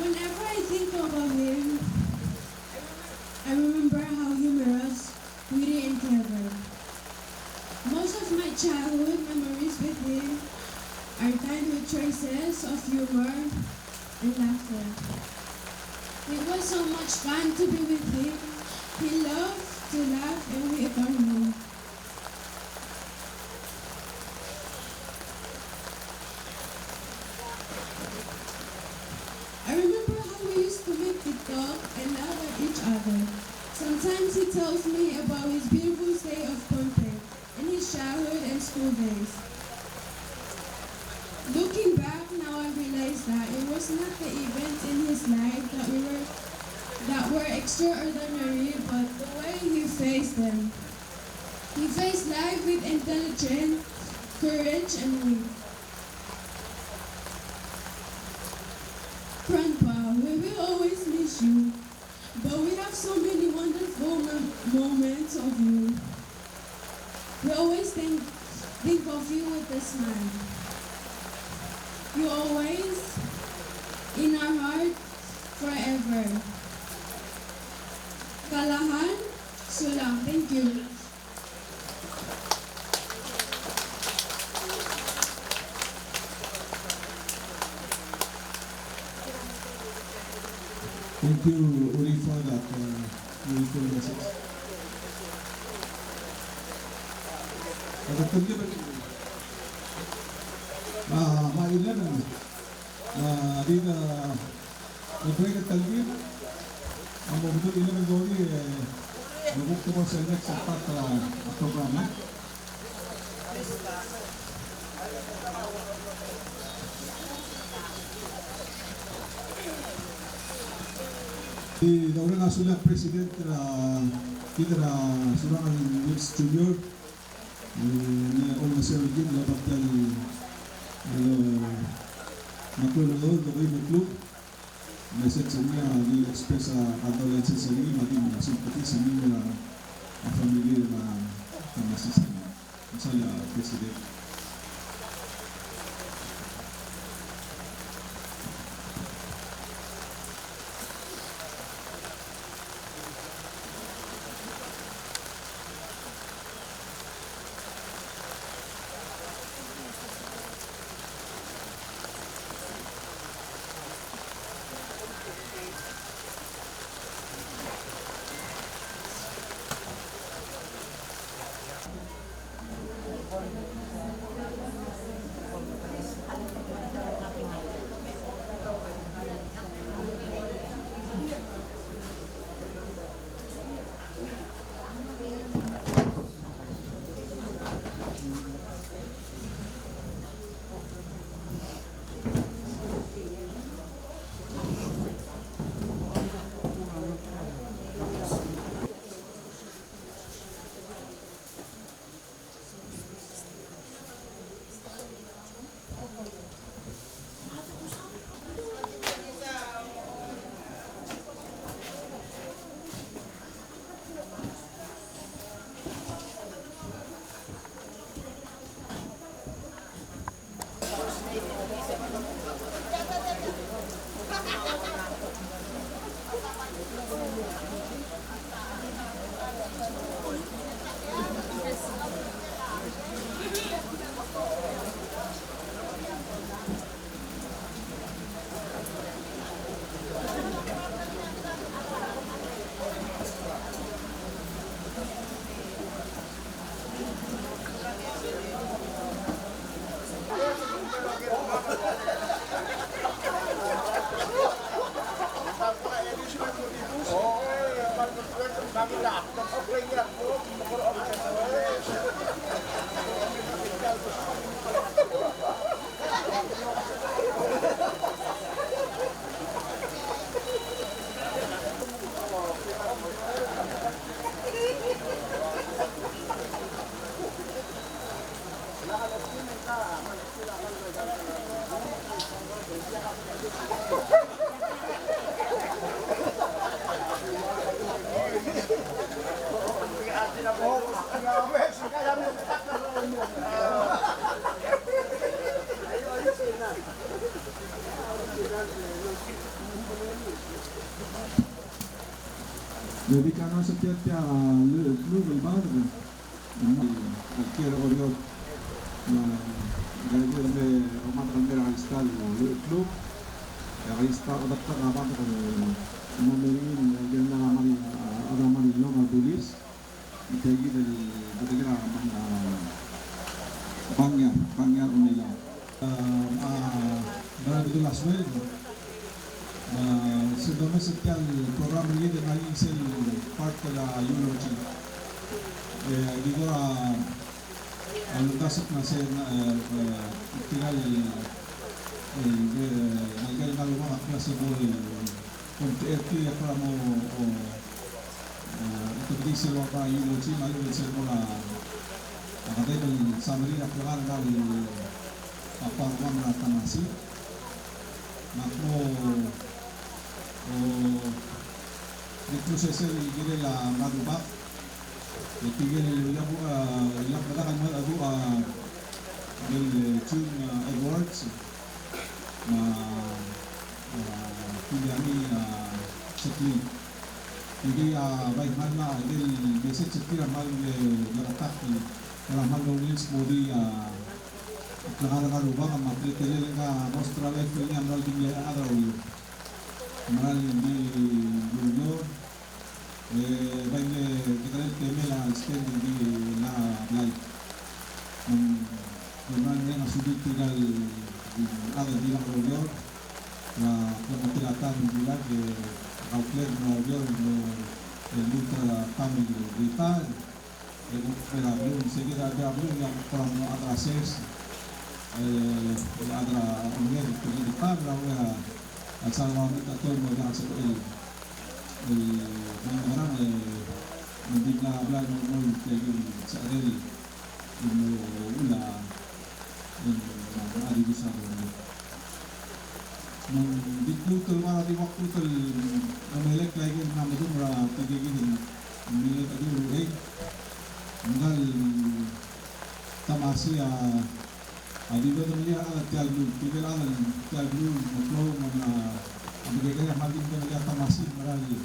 Whenever I think about him, I remember how humorous, witty, and clever. Most of my childhood memories with him are timed with traces of humor and laughter. It was so much fun to be with him. He loved to laugh and we adore him. I remember how we used to make TikTok and laugh at each other. Sometimes he tells me about his beautiful stay of Pohnpei in his childhood and school days. Looking back now, I realize that it was not the events in his life that were extraordinary, but the way he faced them. He faced life with intelligence, courage, and wit. Grandpa, we will always miss you, but we have so many wonderful moments of you. We always think of you with a smile. You always in our hearts forever. Kalahan Sulang. Thank you. Thank you, Uri, for that beautiful message. Thank you. Mailan di nag-break at talbid ang mabudol ilan ng goli nabukto mo sa next part programa. Di nauna nga sulang president kita surangan Wills Jr. Ni Olga Sergin labat dari makulunod na kayo club. Message sa niya ni-express sa adolescent sa niya maging simpati sa niya na family na masisa niya. Masaya, President. Jadi karena setiap global banget, akhir oriot, jadi kami umat kami raistal klub, raistal otak apa tu semua meringin, jadi nama long abulis, jadi dari bangnya umila, berada di Laswell. Sebenarnya setiap program ini dengan sel part la university. Gitu lutas na sen tinggal naggal na mga klase mo kung TFT para mo ito di sila pa university malu sel mo la akademi summary na plan dal apa na tanasi makmo itu sesel gini lah madubak itu gini yang pada kan ada del June Awards Kiliani Sekli. Jadi baik mana idil message sekira mal naratak kalau mal nulis modi kelahar rubah materi tele ka mostra level ni amal di ada uli. Maral di junior baik kita teme la stand di la live. Memang yang sudah tinggal ada di dalam junior na kemutilatan bilang ke outlet junior el ultra family vital el ultra belum seguida ada belum yang kurang ada akses ada umur pendidikan lalu asal orang kita tahu mau sekolah orang mendidik belajar mau lagi sehari ini ulah hari besar diklutul malah di waktu tul melek lagi nama tu merah tiga gini melek tadi urek enggak tamasi adi betul dia ada tialu tiga ada tialu muklo mana abis kita makin kita lihat tamasi merah ni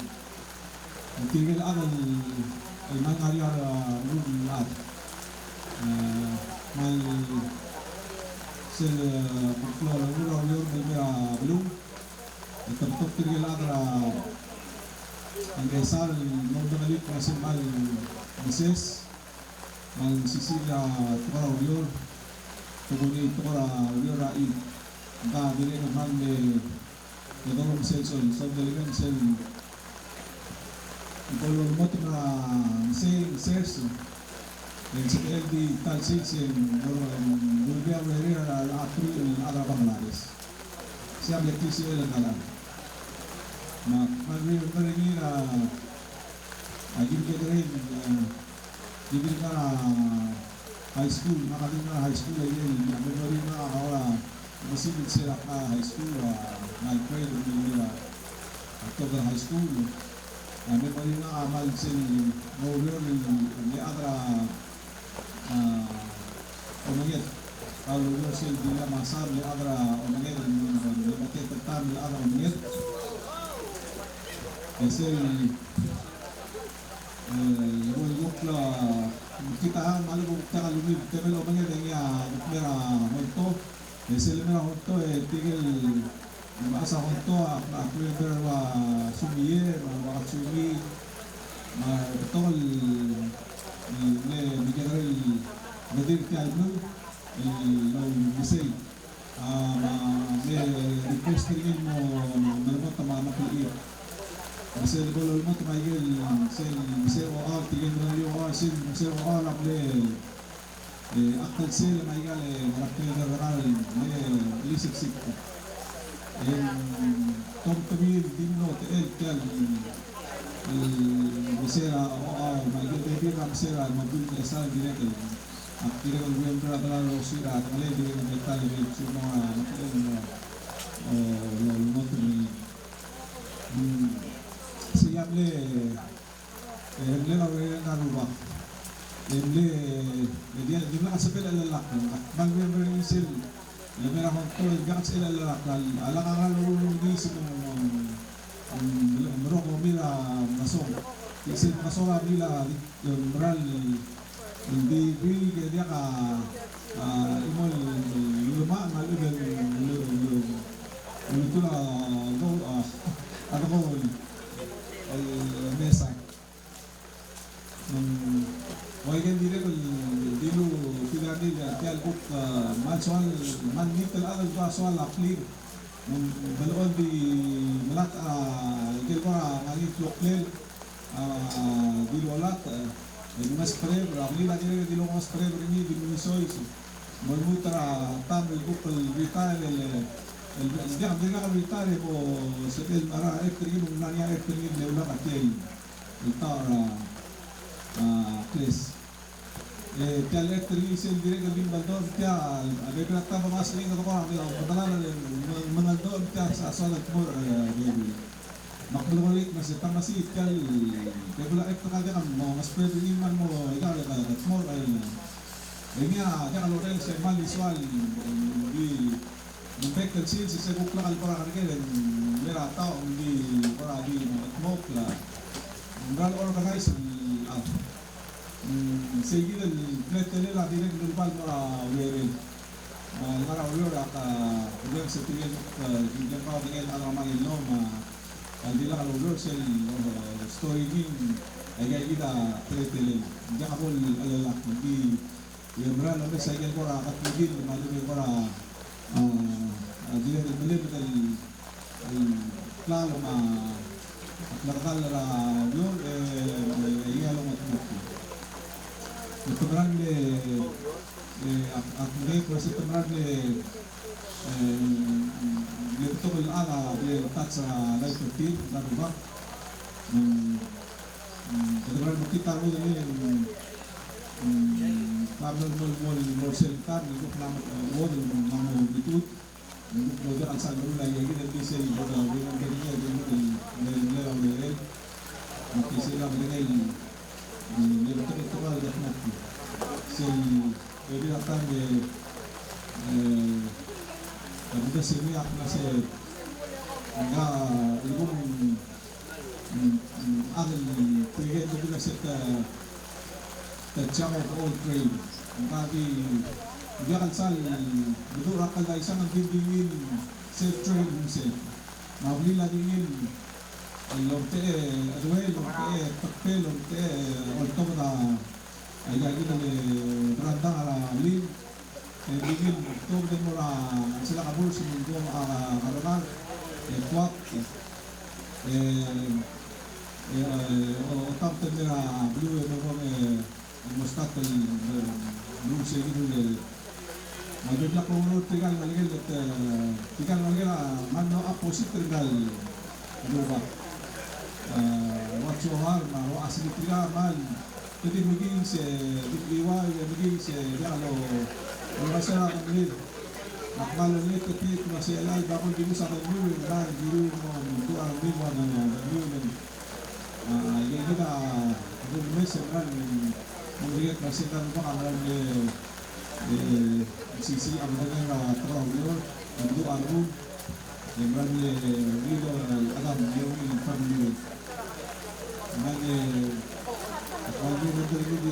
tiga ada memang hari ada rumah mal Flora belum tertutup tinggal ada angkasa normalit masih mal Mrs. mal Sisilia Flora Urior kemudian Flora Urior Rai entah bila normal de dorong sel delegan sel kalau motor na sales en CPL di tal sitio volví a ver al April a Bangladesh. Se habla aquí se ve la cara. Magri venir a Gilgit Gilgit high school, nakalimutan high school ay yun. Memory na ahora masigit sila high school, ninth grade October high school. Memory na amal sila Mawir ni Adra Omeged kalau Yosel bila masar li adra Omeged mati tetan li adra Omeged Yosel yukla kita malu kita kalumi temel Omeged yang ya mera honto Yosel mera honto tigel masa honto aku yang berwa sumiye ma sumi ma betul بجرى المدير بتاع البلو لو مسي ريكوست انه مربوطه مع مخلوقين بس اللي بقول الموت ما يجي سير وقال تيجي من اليوم سير وقال قبل اقل سير ما يجي مركز الرجال اللي سكسك توم كبير دينو تقل كان Mesera Michael David Ramsera mobil biasa direct akhirnya kemudian berada Rosira kembali dengan metal dari semua lumut ini siap le orang rubah le dia jumlah sepeda lelak bangga berisil le merah untuk gas lelak alang-alang di semua merokok bila masuk, isi masuk bila beral di dia ka imol luma malu dan itu lah ada kau mesa, wajan diri dulu tidak dia kut mal soal mal nikel ada soal aplir balon di melat kelpa ngani floklel di lolat di mas spray ramli lagi di lo mas spray ini di misois memutra tam el bukal vital el dia dia vital po setel mara ekri nanya ekri le ulah atel itara kles Tial elektrik sel direct lebih bantuan tial ada kereta pemasling atau apa ada pertanyaan mengantuk tial soal timur jadi makmul balik masih tam masih tial dia pula ekta kan mau ngasper ini man mau ikan ada timur ini dia kalau rel semal soal di infected seals sa kuklakal para karigin, mera tao, hindi para di matmok la. Ngal organize sige dan plete nila di nagdulpal para werin. Ngara ulur ka ulang sa tingin hindi pa tingin ang mga ilom hindi lang ulur sa story din ay kaya kita plete hindi ako alala hindi yung ran ang sa ikan ko ra katugin malumi ko ra di na bilib al plano nakakal ra ulur iyalo matmok. Ito marang at ngayon po sa teman dito ko ala di letak sa live feed baru ba teman kita udah ini karena mau selkan itu nama mau mau itu untuk belajar asal dulu lagi nanti saya pada dengan dirinya dari nilai nanti saya dengan ini betul kalau dah nanti saya jadi akan kemudian sini aku masih enggak ilmu ahli tiga itu juga terjauh all trade enggak dia kan sal betul akal dari sana dingin self trade himself mabli lagi dingin lomte adway lomte takpe lomte oltomda ay lagi na berantang ala lin bigin to din mo sila kabul sa mundo karonan kuat o tapos nila blue mo ko mustat blue sa gitu majud ko ro tigal malgel mano opposite tigal ba watch har ma wa asli tigal man jadi begini diiwa begini kalau masalah ini kalau ini ketik masih alal bakal dulu sama dulu dan dulu mau untuk ambil mana dulu dan yang kita belum sekarang melihat masih kan kalau sisi ambilnya terlalu untuk aku yang berani itu adam yang ini family dan kalau dia itu di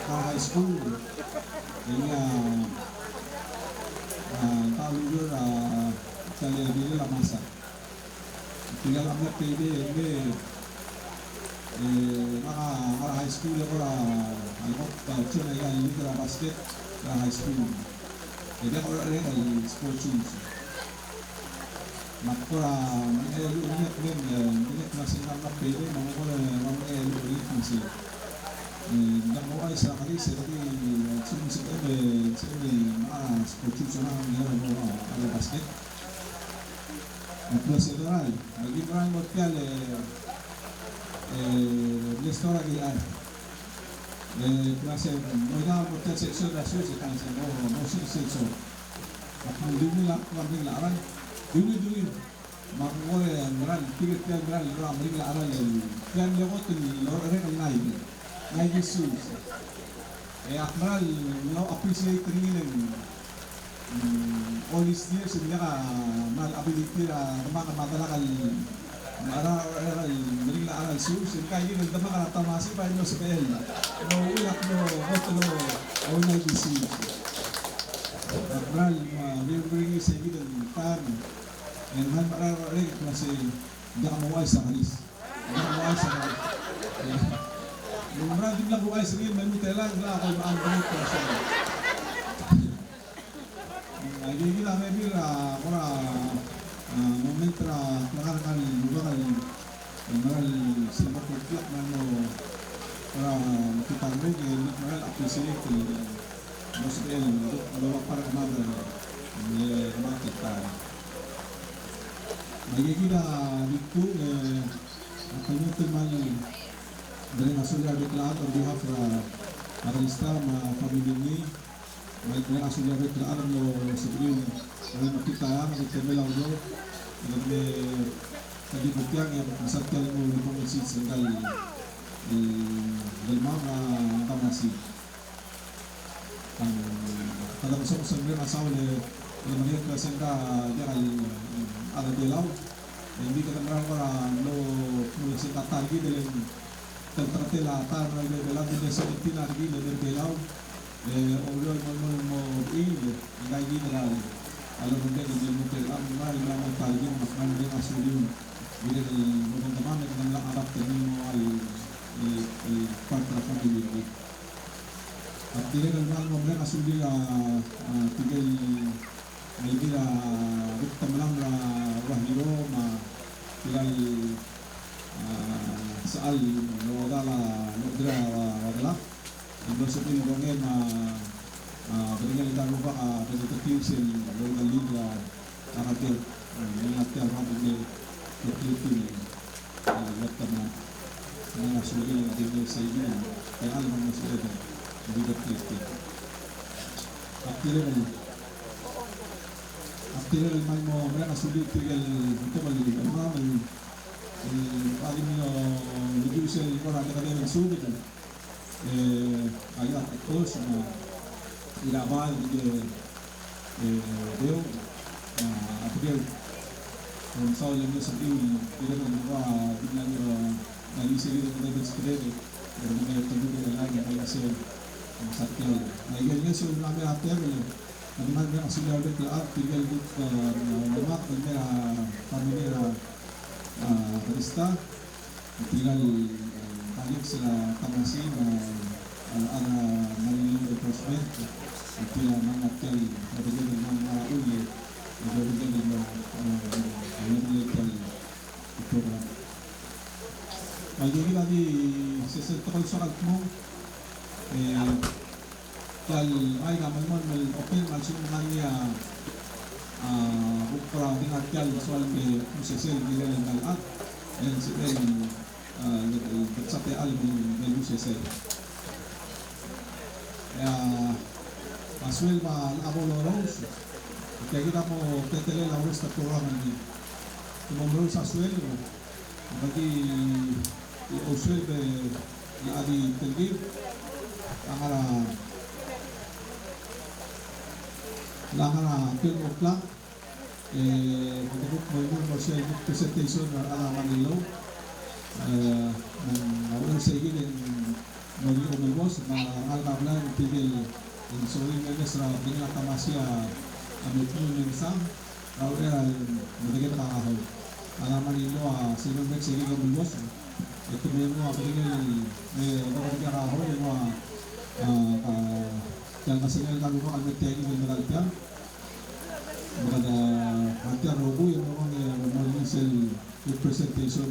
high school ini tahu juga kali ini lah masa tinggal ambil PD ini maka high school orang alhamdulillah cuma yang ini kira basket high school jadi orang ini sport shoes maka ini masih nampak PD mengurang ini masih yang mau saya kali seperti seperti sport shoes orang yang ada basket plus sekarang bagi orang modal l'estora di ar clase modal modal section rasio sekarang saya mau section akan dulu lah kami laran dulu makmur yang beran tiga beran orang mereka laran yang lewat ini orang lain naik Yesus akmal no appreciate rin all these years nila mal ability mga madalakal aral mereka aral Yesus kaya yun ang mga tamasi pa ino sa PL no uyak no otlo all naik Yesus akmal bring sa gidan tan and man para rin kasi hindi ka maway sa kalis hindi ka maway sa kalis yung marami lang buhay sa rin, may mutela, wala ako ang banit ko siya. Hindi lang may bira, para momentra, nakarakan, lugar, maral silba ko plak na mo, para makita mo, maral appreciate, mas rin, alawa para kumagal, makita. Magigila dito, kanyang mali, dari Asulia Deklarasi on behalf Arista family ini baik dari Asulia Deklarasi lo sebelum orang kita kita lo lebih tadi buktian yang persatuan lo di komisi sekali di Delmama Kamasi kalau besok sebenarnya asal Malihat ka senda dia ada belau. Hindi ka tamran para lo senda targi dalam tertrate la tar na belau de 17 targi de belau. Olo mo lagi dalam alam mo din mo pero ang mga targi mas man din asulin. Bila teman-teman yang nak adap terima al kontra family. Artinya dengan momen asuli tinggal maybe rukta malang wahiro tinggal saal wadala wadala ang sabihin ko ngayon beringan kita lupa representative sin local league aratil mengatir ramai Terkini, waktu mana sulit yang ada saya ini, kalau mana sulit juga terkini. Akhirnya mau mereka sulit tinggal itu balik, mana paling lebih besar orang yang ada sulit, ayat itu semua tidak baik dia, akhirnya sau yang dia sedih, dia kan dengan dari segi kita bersepeda, dengan tentu dengan lagi dari segi sakit. Nah, ini sudah kami atur ni, karena dia sudah ada kelar, tinggal di lemak dengan kami ni barista, tinggal balik sila tamasi ada marilu enforcement, tinggal mengatur, ada dengan uli. Jadi tadi sesuatu soal kamu, kalau ay kamu mau open masuk mengenai ukra dengan kalau soal ke musisi di dalam alat, yang sedang bercapai album di musisi. Ya, masuk Abolorous. Kaya kita mo tetele la uresta programan ni. Tumomro sa sueldo. Bagi o sueldo ni adi telgib langara film o'clock untuk mo siya presentation ala Manilo. Awal sa igin mali umibos alkablan tigil sorry mesra dengan tamasya Amit yung isang era madagit nakakahaw. Alaman nilo silong mek sige ng bulbos. Ito may mga kapagin may nakakahaw yung mga kaya kasingal kami mo kami tiyagi ng nalalpian. Mga hati robo yung mga sel representation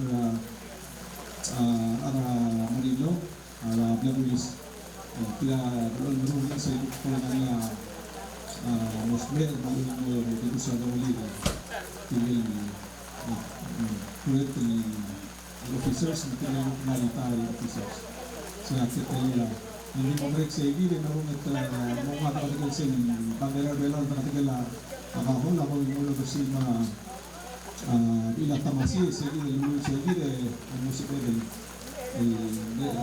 ara Manilo ara Blamulis. Kaya doon meron sa ito ko na Mosmer baru itu sudah mulai tinggal kulit officers tinggal military officers saya ketahui ini mereka segi dan orang mau mata tinggal sini bandera bela tinggal apa lalu mulu bersih bila tamasi segi dulu segi deh musik deh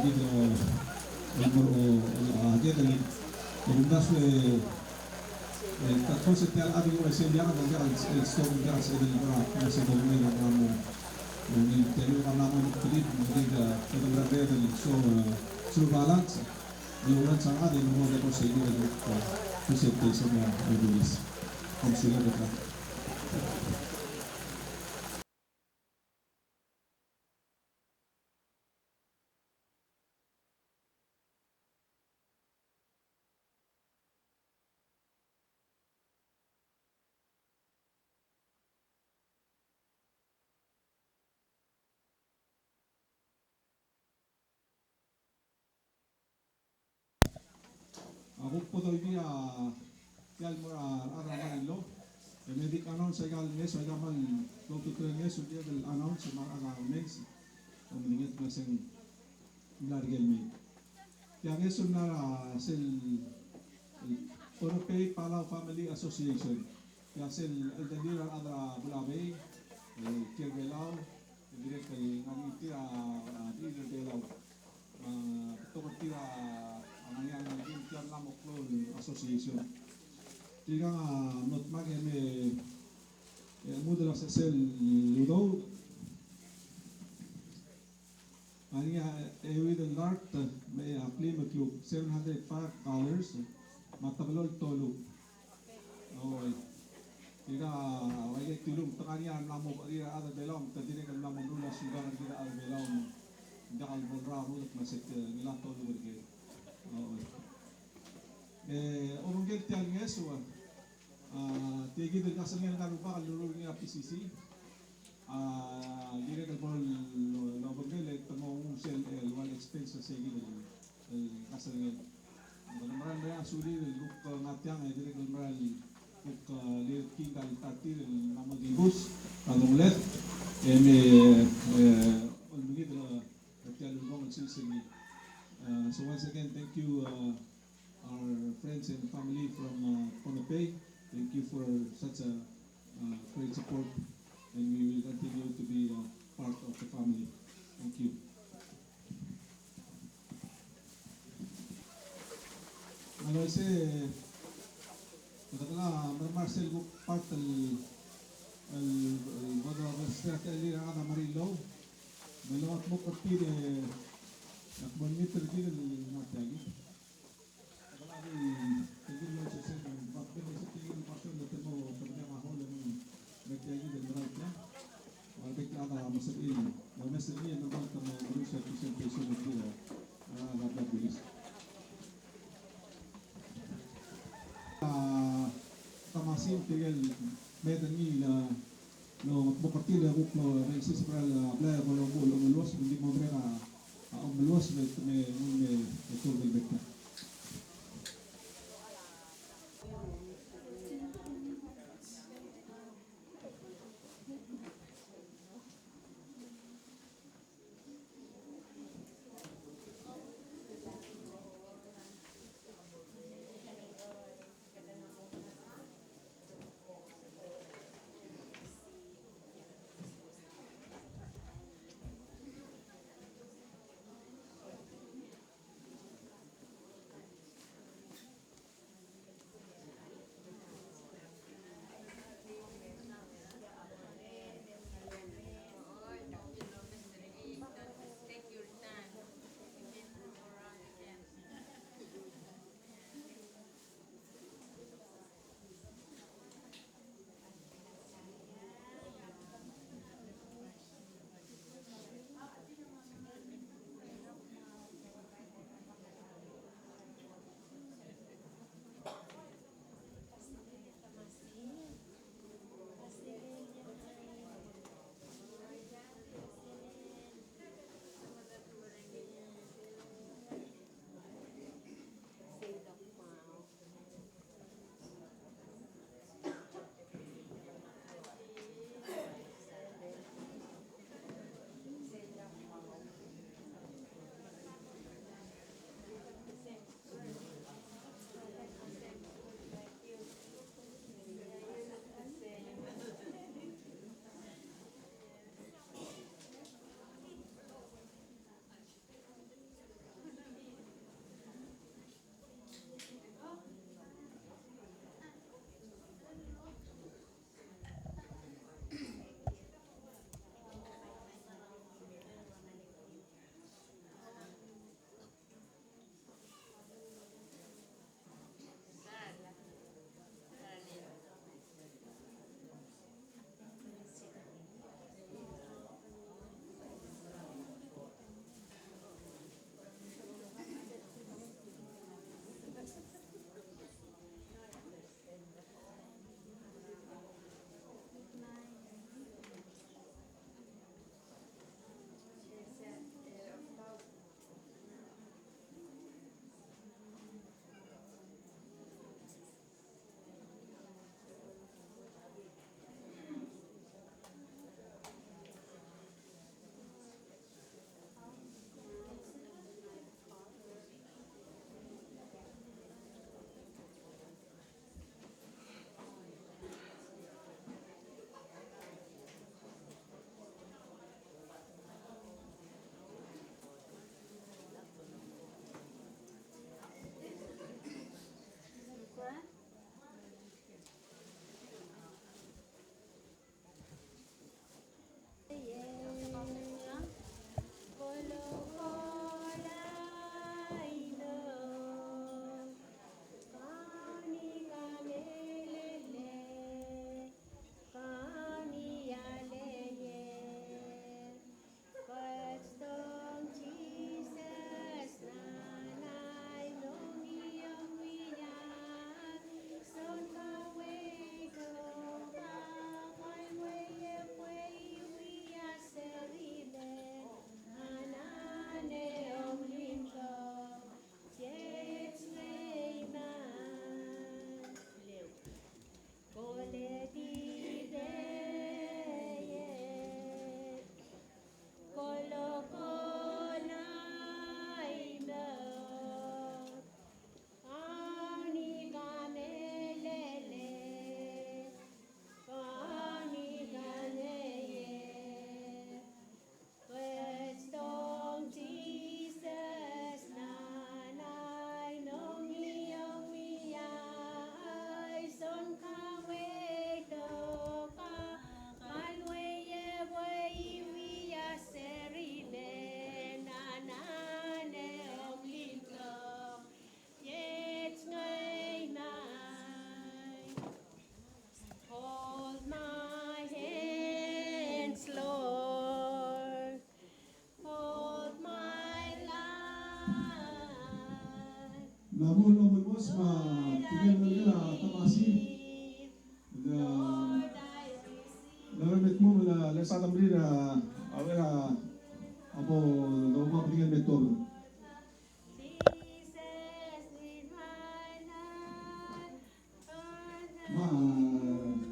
gitu aja dari kemudian entonces te ha habido ese día cuando ya el stock ya se delibera no se volvió a ramo en el interior hablamos de clip de fotografía del su balance de una changa de nuevo de conseguir el presentation de Luis como si lo retrata. Ako po daw niya kaya mo araman lo. Medik announce sa galmes sa gaman lo tutunya sudia del announce sa mga agawnes. Meningit na sing largel mi. Kaya ngesun na sil Europei Palau Family Association. Kaya sil Aldanira Adra Bulabe, Kirbelau, direct kay ngiti di Belau. Ito tira ang yang Indian Lamoklon Association. Tiga not mage me muda la sel ludo. Ania with the lart may apply me club $705 matabalol tolu. Oh, tiga wajah tulung tengahnya namu dia ada belong tadi kan namu dulu sudah dia ada belong dakal bolrahu masuk nila tolu berge. Oh, orang kita yang Yesus tegi del kasangan karupa kaluru ni PCC dire del bol lo bagel tamo sel wal expense segi del kasangan maran ya suri del luk ngatiang dire del maral luk le kingal tatir del namo di bus adumlet ol bigid tial lugong silsili. So once again, thank you our friends and family from Pohnpei. Thank you for such a great support, and we will continue to be part of the family. Thank you. Ano ese kadang Marcel ko part el wada basta ali ana Marilo melawat mo kapire akbon meter kile natagi kadang tigil mo sa bakit sa tigil pasyon na temo pagka mahol ng natagi del maralta wala ka ana masabil mo masabil na bang tamo Borussia presentation ng tira dapat bilis tamasin tigil medan ni la no partida ko no resis para la playa con los luas hindi mo brera ang luas me tur del becca.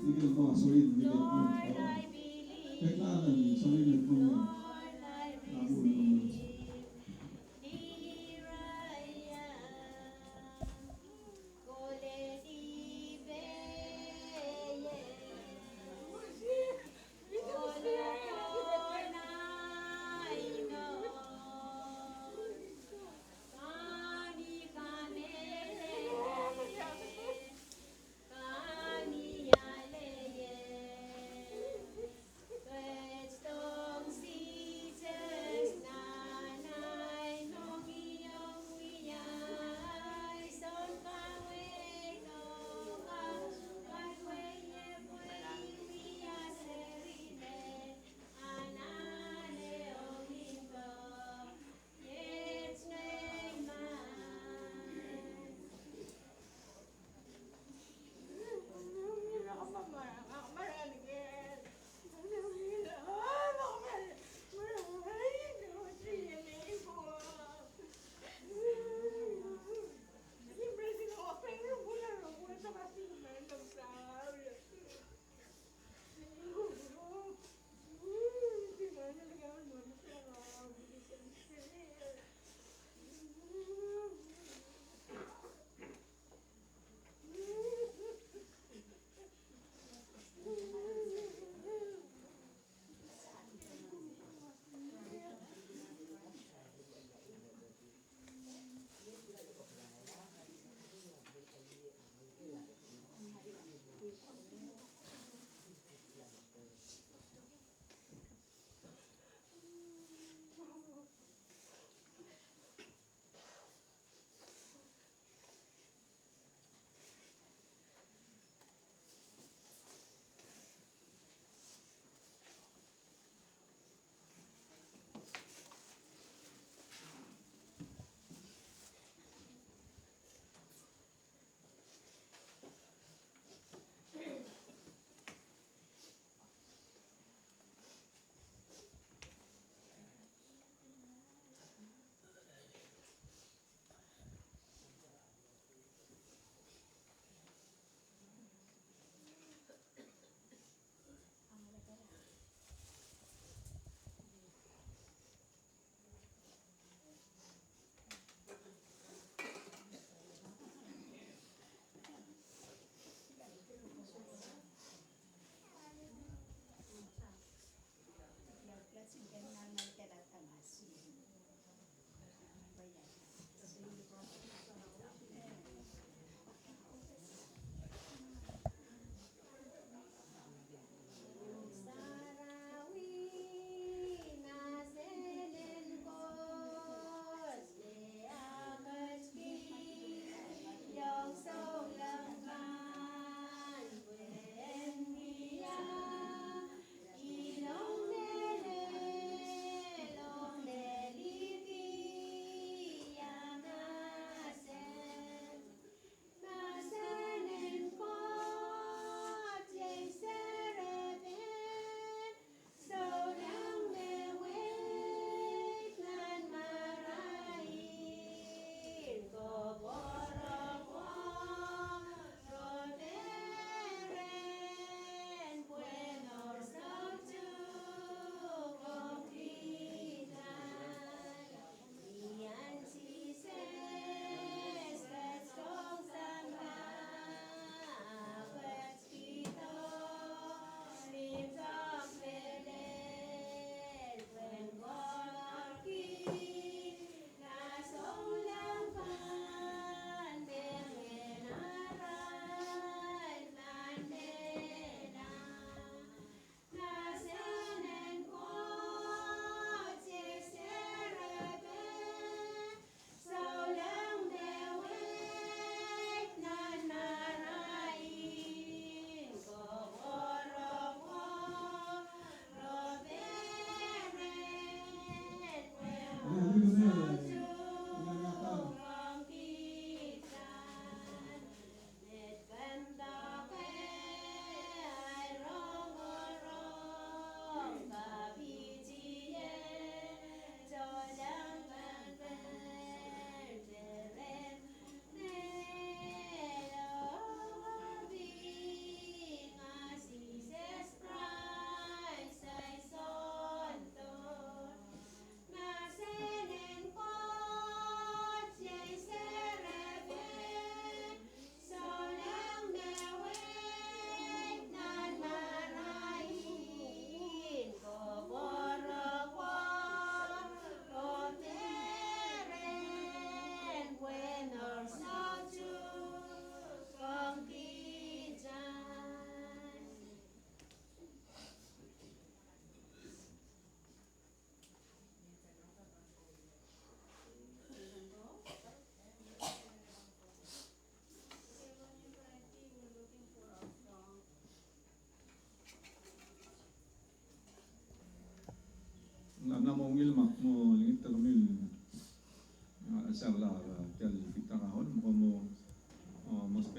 tigil mo, surin, dili mo. Lord, I believe. Kailangan, surin mo. Lord, I receive. Here I am. Kole di be, Kani yale ye,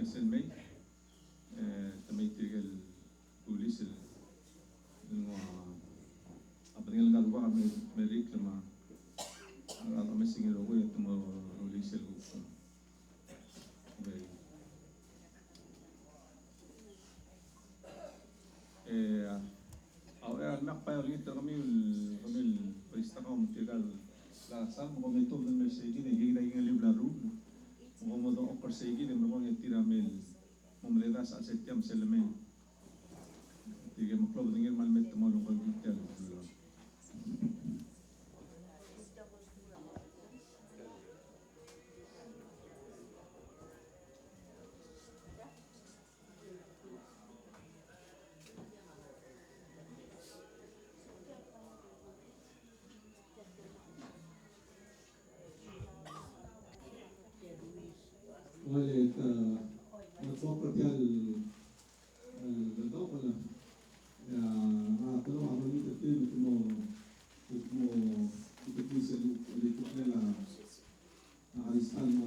Nelson May, também tiga polícia numa apa tinggal kat luar Amerika lama agak mesti ngelo ko yung tumo polícia ko baik awal nakpay ulit kami perista ko tigal la sal mo kami to ng segi ni gigay ng liblaro mo mo do okor segi ni mo ng tiramel mamleda sa setyam selmen tiga mo club dengan malmet mo lo ko gital Walit nagpo-propial daw wala tulong ako nito mo ito sa ulit nila nakalistan mo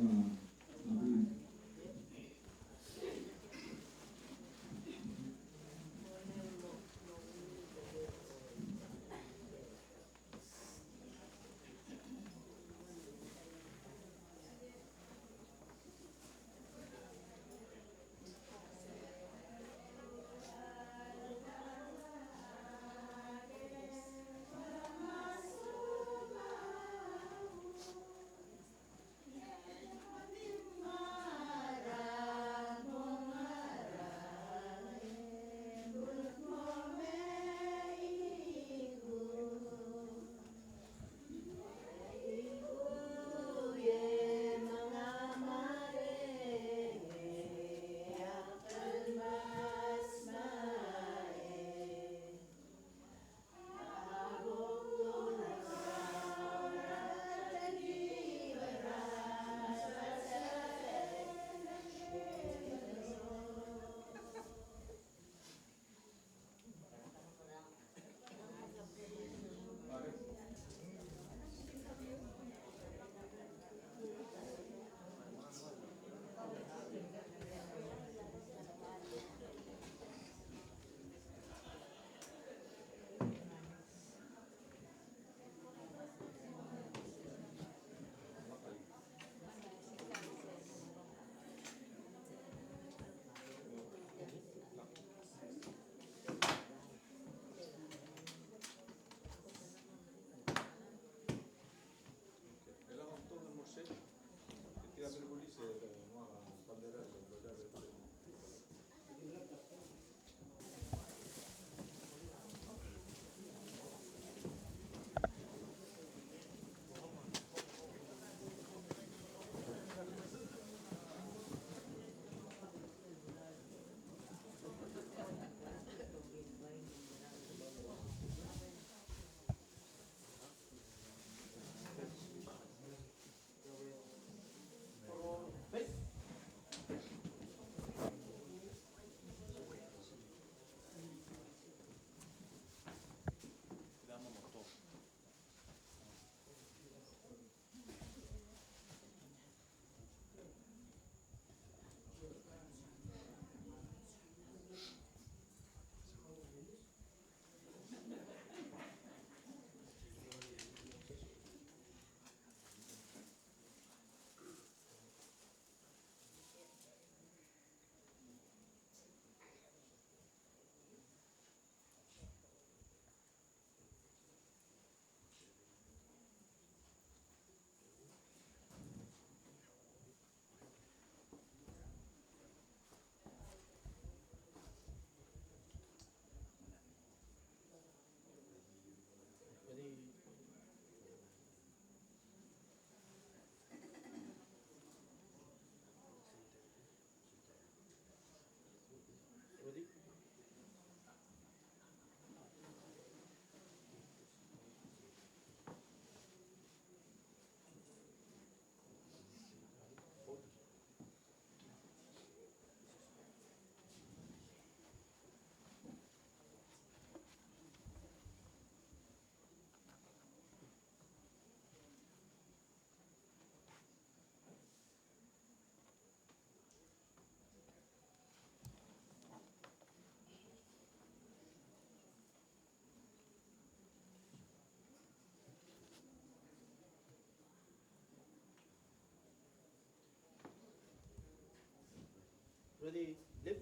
Ready, lift.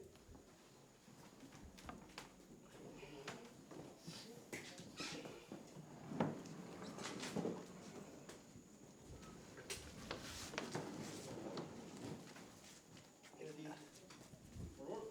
Ready, forward.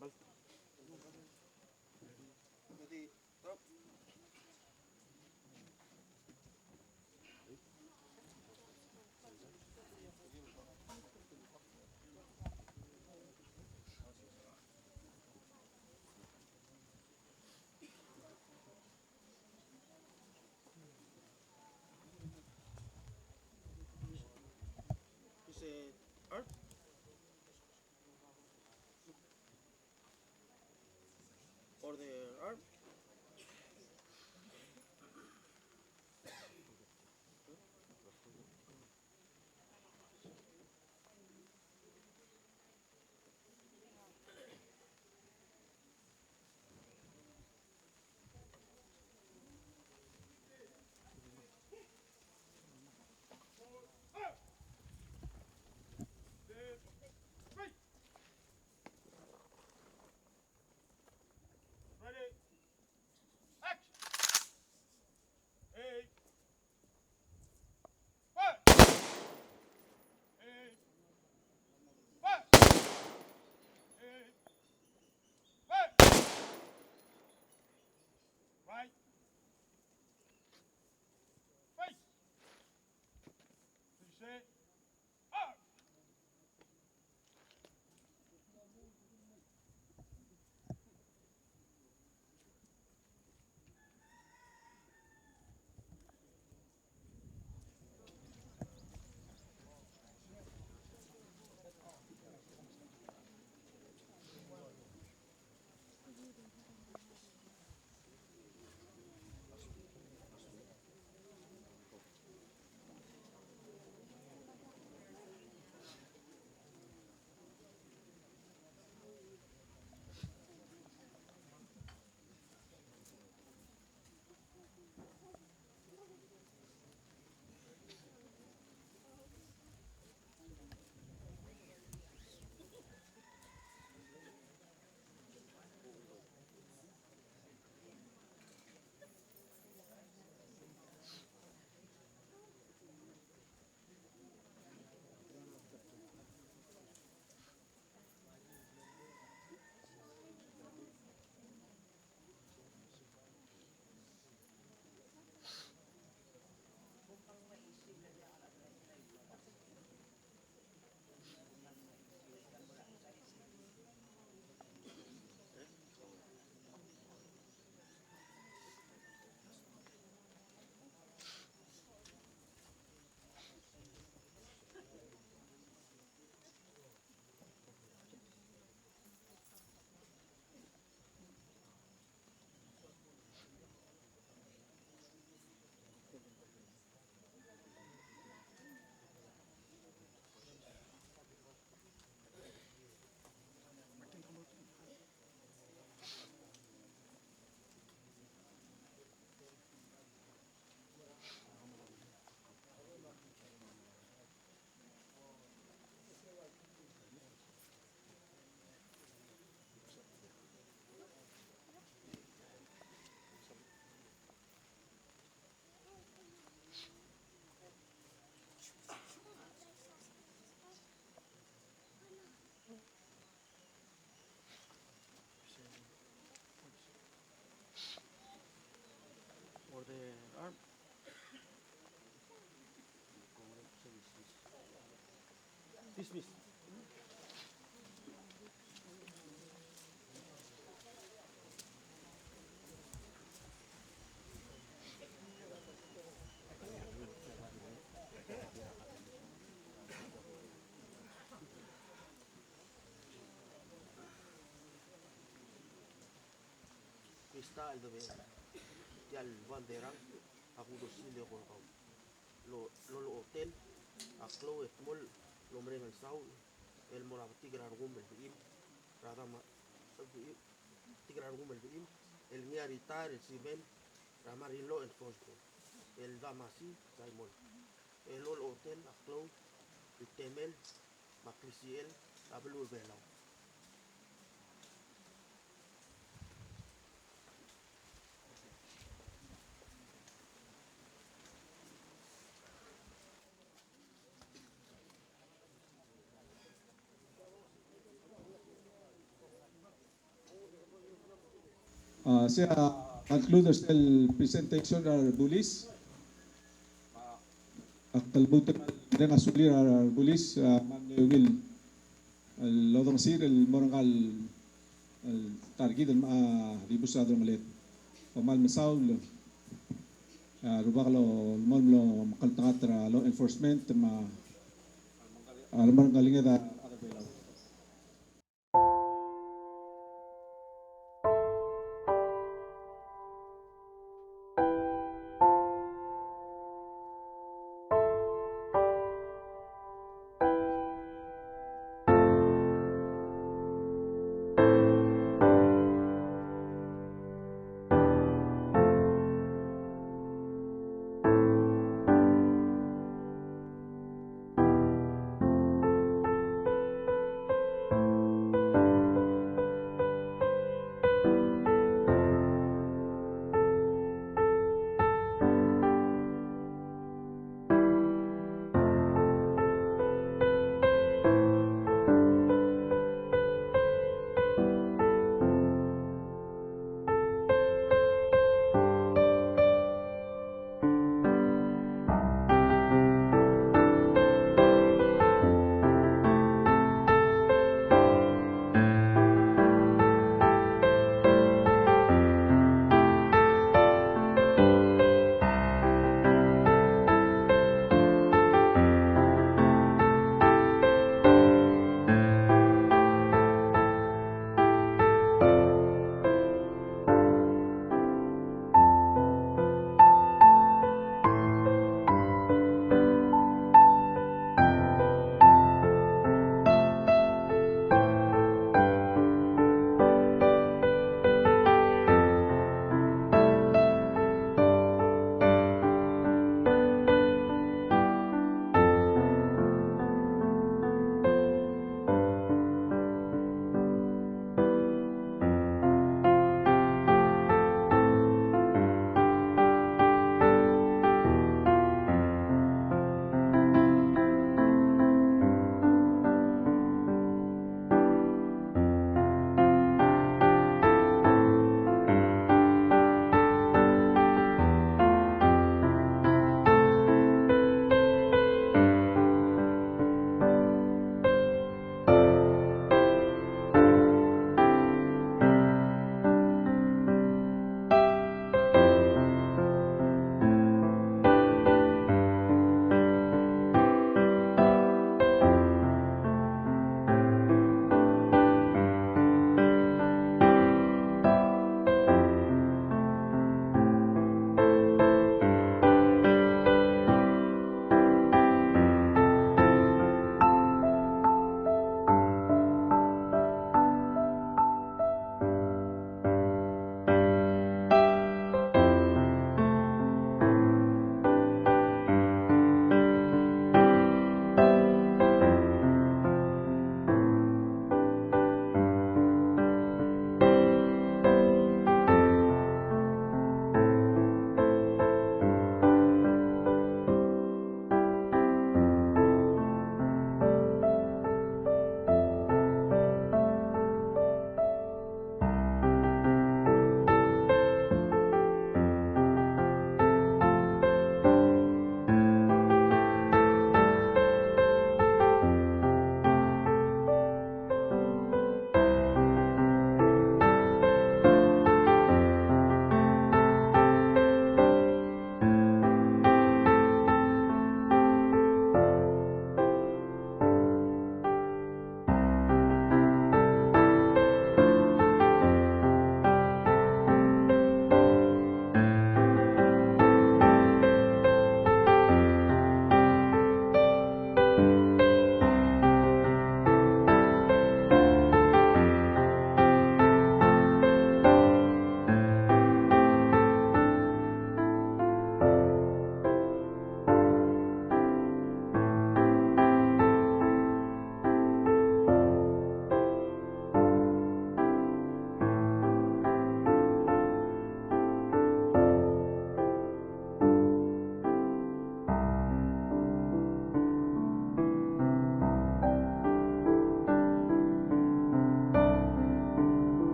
March. Ready, stop. You say art. Or the arm. Ready, action. Hey, fire. Hey, fire. Hey, fire. Right, face. Reset, up. Or the arm. Dismiss. ta al dove yal banderang aku do sile ko kau lo hotel aklo et mol lo mrengan sau el mora tigrar gumel im rada ma tigrar gumel im el ngiari tar el siben ramari lo enforcement el damasi saimon el lo hotel aklo el temel makrisiel abelu belau. Siya concludes el presentation of Bulis. Kalbutan dengan asulir Bulis man will lodong sir el morangal el targid el ribusado malet. Pamal masaul rubaklo mal lo makaltangat law enforcement ma almarang galinga